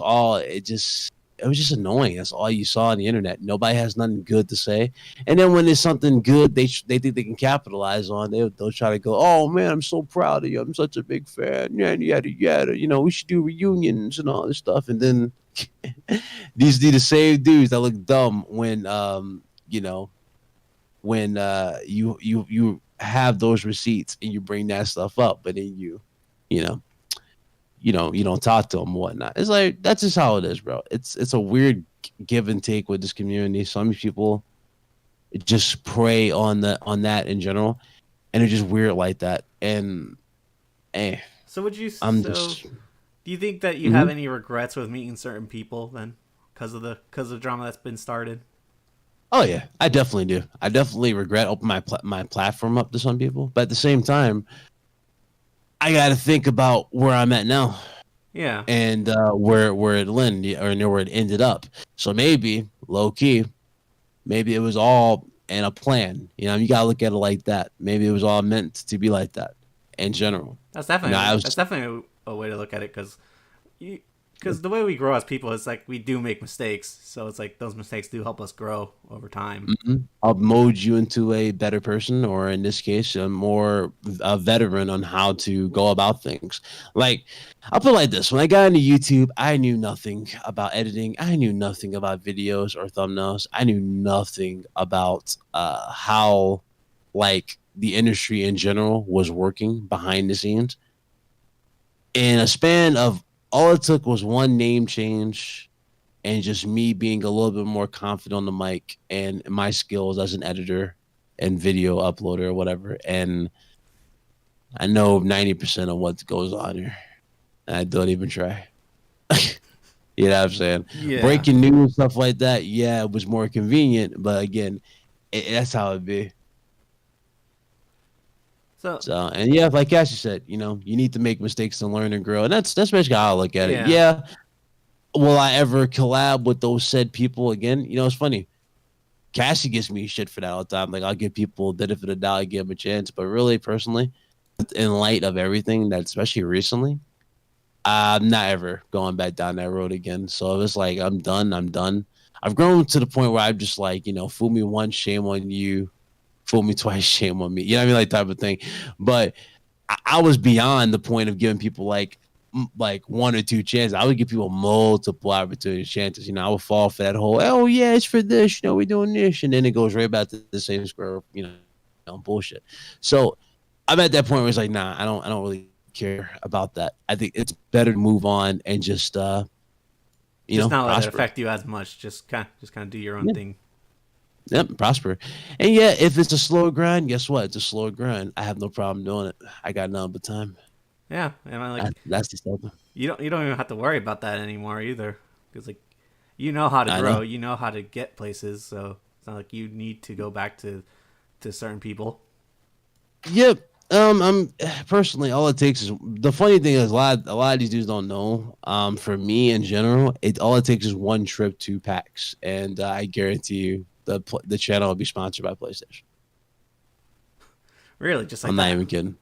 was just annoying. That's all you saw on the internet. Nobody has nothing good to say. And then when there's something good they think they can capitalize on, they'll try to go, oh man, I'm so proud of you. I'm such a big fan. Yada yada yada. We should do reunions and all this stuff. And then these are the same dudes that look dumb when you have those receipts and you bring that stuff up, but then you know you don't talk to them or whatnot. It's like that's just how it is, bro. It's a weird give and take with this community. Some people just prey on that in general, and they're just weird like that. And
so would you
I'm
so
just
do you think that you have any regrets with meeting certain people then because of drama that's been started?
oh yeah, I definitely do. I definitely regret opening my platform up to some people, but at the same time, I got to think about where I'm at now.
Yeah,
And where it landed or where it ended up. So maybe low key, maybe it was all in a plan. You gotta look at it like that. Maybe it was all meant to be like that in general.
that's definitely
I was
that's definitely a way to look at it because the way we grow as people is like we do make mistakes, so it's like those mistakes do help us grow over time.
I'll mold you into a better person, or in this case, a veteran on how to go about things. Like, I'll put it like this: when I got into YouTube, I knew nothing about editing. I knew nothing about videos or thumbnails. I knew nothing about how, like, the industry in general was working behind the scenes. In a span of all it took was one name change and just me being a little bit more confident on the mic and my skills as an editor and video uploader or whatever. And I know 90% of what goes on here. And I don't even try. You know what I'm saying?
Yeah.
Breaking news, stuff like that. Yeah, it was more convenient. But again, that's how it be. So, and yeah, like Cassie said, you need to make mistakes to learn and grow. And that's basically how I look at it. Yeah. Will I ever collab with those said people again? It's funny. Cassie gives me shit for that all the time. Like, I'll give people the benefit of the doubt, give them a chance. But really, personally, in light of everything that, especially recently, I'm not ever going back down that road again. So if it's like, I'm done, I'm done. I've grown to the point where I'm just like, fool me once, shame on you. Fool me twice, shame on me. You know what I mean? Like, type of thing. But I was beyond the point of giving people like like 1 or 2 chances. I would give people multiple opportunity chances. I would fall for that whole, oh yeah, it's for this, we're doing this, and then it goes right back to the same square, bullshit. So I'm at that point where it's like, nah, I don't really care about that. I think it's better to move on and just
not let it
prosper.
affect you as much. Just kind of do your own thing.
Yep, prosper. And yeah, if it's a slow grind, guess what? It's a slow grind. I have no problem doing it. I got nothing but time.
Yeah, and
That's the stuff.
you don't even have to worry about that anymore either, because like you know how to grow, you know how to get places, so it's not like you need to go back to certain people.
Yep. I'm personally, all it takes is, the funny thing is, a lot of these dudes don't know. For me in general, all it takes is one trip to PAX, and I guarantee you the channel will be sponsored by PlayStation.
Really, just like
I'm
that.
not even kidding.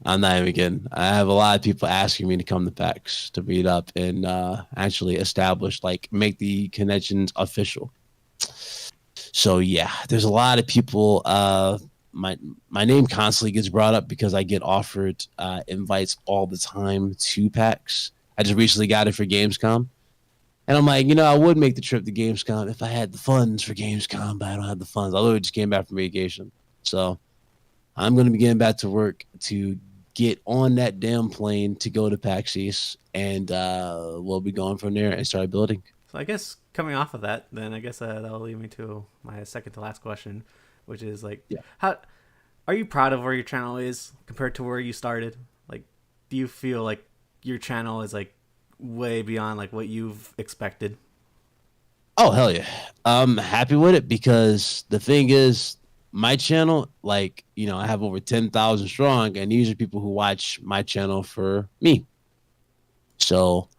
I'm not even kidding. I have a lot of people asking me to come to PAX to meet up and actually establish, like, make the connections official. So yeah, there's a lot of people. My name constantly gets brought up because I get offered invites all the time to PAX. I just recently got it for Gamescom, and I'm like, I would make the trip to Gamescom if I had the funds for Gamescom, but I don't have the funds. I literally just came back from vacation, so I'm going to be getting back to work to get on that damn plane to go to PAX East, and we'll be going from there and start building.
So I guess coming off of that, then I guess that'll lead me to my second to last question, which is like, how are you proud of where your channel is compared to where you started? Like, do you feel like your channel is like way beyond like what you've expected?
Oh hell yeah, I'm happy with it because the thing is, my channel, like, I have over 10,000 strong, and these are people who watch my channel for me. So,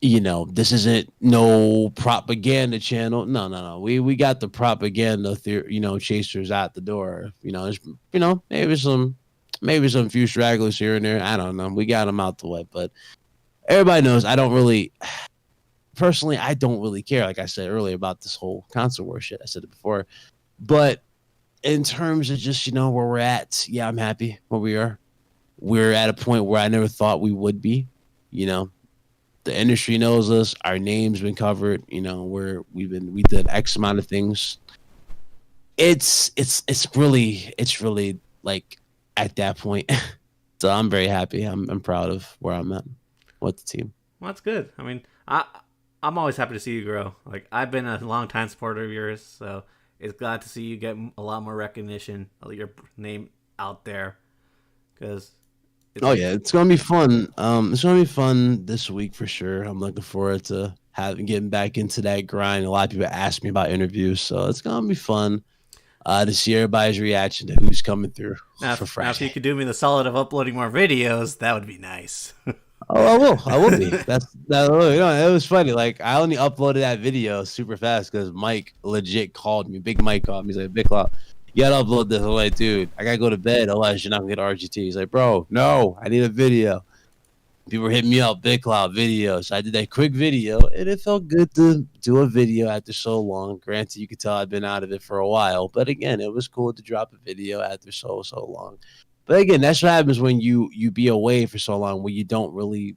this isn't no propaganda channel. No. We got the propaganda, chasers out the door. Maybe some few stragglers here and there. I don't know. We got them out the way, but everybody knows I don't really. Personally, I don't really care. Like I said earlier about this whole console war shit. I said it before, but in terms of just, where we're at, yeah, I'm happy where we are. We're at a point where I never thought we would be. The industry knows us. Our name's been covered. We did X amount of things. It's really like at that point. So I'm very happy. I'm proud of where I'm at with the team.
Well, that's good. I mean, I'm always happy to see you grow. Like, I've been a long time supporter of yours, so it's glad to see you get a lot more recognition of your name out there. Because
it's gonna be fun. It's gonna be fun this week for sure. I'm looking forward to getting back into that grind. A lot of people ask me about interviews, so it's gonna be fun to see everybody's reaction to who's coming through for Friday.
Now, if you could do me the solid of uploading more videos, that would be nice.
Oh, I will be. That it was funny. Like, I only uploaded that video super fast because Mike legit called me. Big Mike called me. He's like, Big Cloud, you gotta upload this. I'm like, dude, I gotta go to bed. Otherwise, you're not gonna get RGT. He's like, bro, no, I need a video. People were hitting me up, Big Cloud videos. So I did that quick video, and it felt good to do a video after so long. Granted, you could tell I've been out of it for a while, but again, it was cool to drop a video after so long. But again, that's what happens when you be away for so long, where you don't really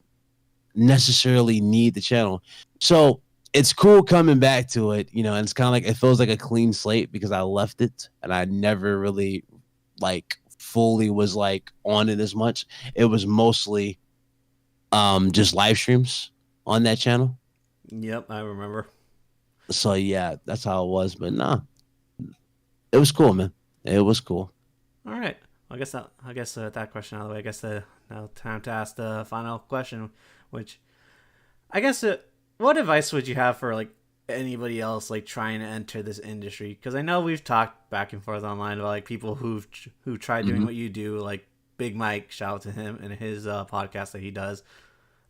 necessarily need the channel. So it's cool coming back to it, and it's kind of like, it feels like a clean slate because I left it and I never really like fully was like on it as much. It was mostly just live streams on that channel.
Yep, I remember.
So yeah, that's how it was. But nah, it was cool, man. It was cool.
All right. I guess that question out of the way. I guess now time to ask the final question, which I guess what advice would you have for like anybody else like trying to enter this industry? Because I know we've talked back and forth online about like people who tried doing what you do, like Big Mike. Shout out to him and his podcast that he does.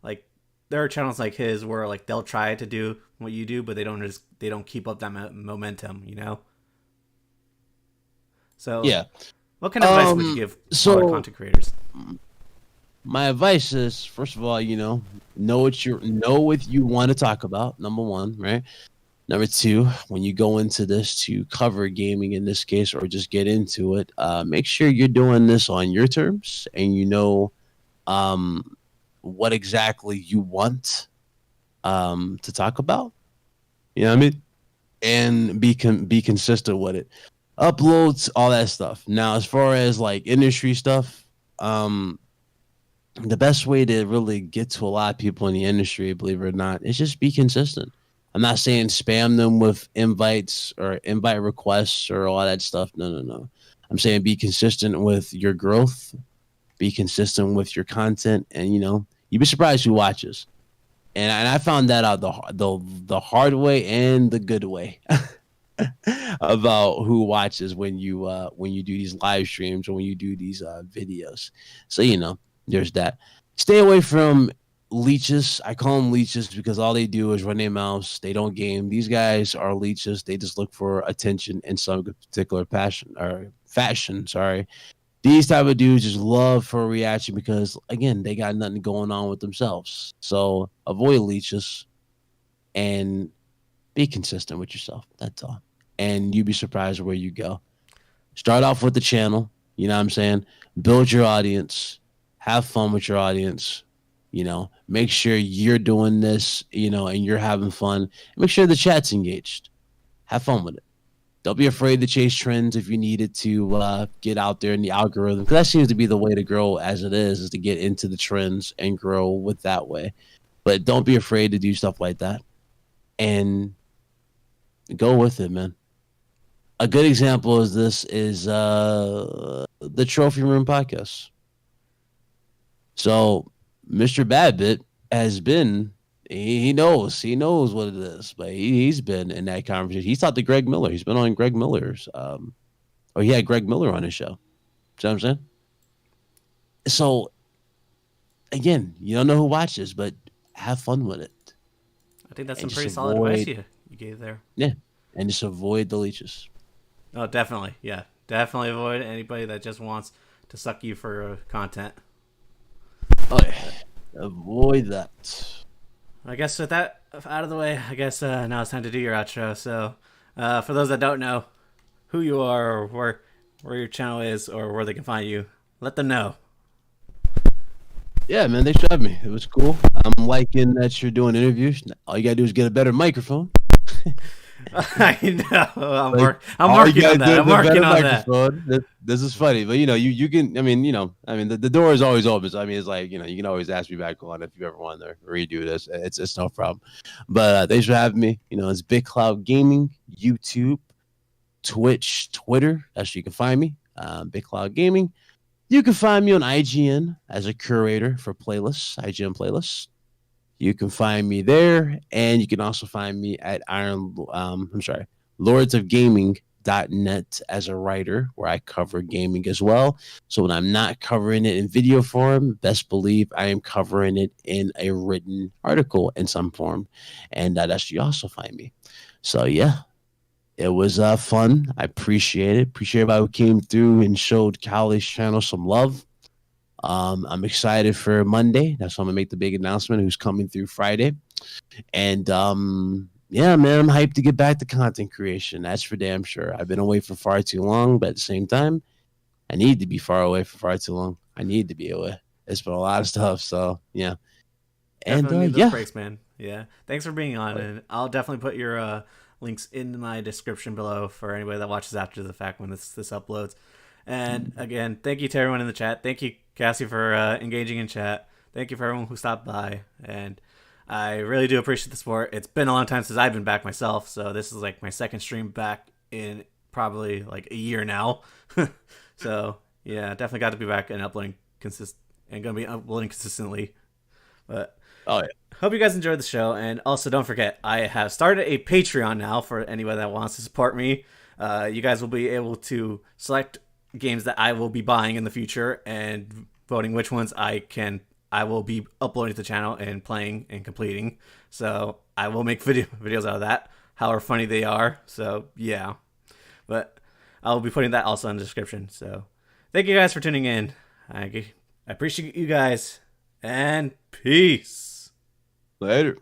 Like, there are channels like his where like they'll try to do what you do, but they don't keep up that momentum, So
yeah.
What kind of advice would you give other content creators?
My advice is, first of all, know what you want to talk about. Number one, right? Number two, when you go into this to cover gaming in this case, or just get into it, make sure you're doing this on your terms, and what exactly you want to talk about. You know what I mean? And be consistent with it. Uploads, all that stuff. Now, as far as like industry stuff, the best way to really get to a lot of people in the industry, believe it or not, is just be consistent. I'm not saying spam them with invites or invite requests or all that stuff. No, no, no. I'm saying be consistent with your growth, be consistent with your content, and you'd be surprised who watches. And I found that out the hard way and the good way about who watches when you do these live streams or when you do these videos. So there's that. Stay away from leeches. I call them leeches because all they do is run their mouths. They don't game. These guys are leeches. They just look for attention in some particular fashion. Sorry. These type of dudes just love for a reaction because, again, they got nothing going on with themselves. So avoid leeches and be consistent with yourself. That's all. And you'd be surprised where you go. Start off with the channel. You know what I'm saying? Build your audience. Have fun with your audience. Make sure you're doing this, and you're having fun. Make sure the chat's engaged. Have fun with it. Don't be afraid to chase trends if you needed to get out there in the algorithm. Because that seems to be the way to grow as it is to get into the trends and grow with that way. But don't be afraid to do stuff like that. And go with it, man. A good example is the Trophy Room podcast. So Mr. Badbit has been, he knows what it is, but he's been in that conversation. He's talked to Greg Miller. He's been on Greg Miller's, or he had Greg Miller on his show. See what I'm saying? So, again, you don't know who watches, but have fun with it.
I think that's some pretty solid advice you gave there.
Yeah, and just avoid the leeches.
Oh, definitely. Yeah, definitely avoid anybody that just wants to suck you for content.
Oh, yeah. Avoid that.
I guess with that out of the way, I guess now it's time to do your outro. So, for those that don't know who you are or where your channel is or where they can find you, let them know.
Yeah, man, they shoved me. It was cool. I'm liking that you're doing interviews. All you gotta do is get a better microphone.
I know. I'm working on that. I'm working on that.
This is funny, but you can. The door is always open. So it's like you can always ask me back on if you ever want to redo this. It's no problem. But thanks for having me. It's Big Cloud Gaming, YouTube, Twitch, Twitter. That's where you can find me. Big Cloud Gaming. You can find me on IGN as a curator for playlists, IGN playlists. You can find me there, and you can also find me at lordsofgaming.net as a writer, where I cover gaming as well. So when I'm not covering it in video form, best believe I am covering it in a written article in some form, and that's where you also find me. So yeah, it was fun. I appreciate it. Appreciate everybody who came through and showed Kali's channel some love. I'm excited for Monday. That's when I'm gonna make the big announcement who's coming through Friday. And yeah, man, I'm hyped to get back to content creation. That's for damn sure. I've been away for far too long, but at the same time, I need to be far away for far too long. I need to be away. It's been a lot of stuff, so yeah.
And yeah, breaks, man. Yeah, thanks for being on, and I'll definitely put your links in my description below for anybody that watches after the fact when this uploads. And again, thank you to everyone in the chat. Thank you, Cassie, for engaging in chat. Thank you for everyone who stopped by. And I really do appreciate the support. It's been a long time since I've been back myself. So this is like my second stream back in probably like a year now. So yeah, definitely got to be back and uploading going to be uploading consistently. But
oh yeah.
Hope you guys enjoyed the show. And also don't forget, I have started a Patreon now for anybody that wants to support me. You guys will be able to select games that I will be buying in the future and voting which ones I will be uploading to the channel and playing and completing. So I will make videos out of that, however funny they are. So yeah, but I'll be putting that also in the description. So thank you guys for tuning in. I appreciate you guys, and peace.
Later.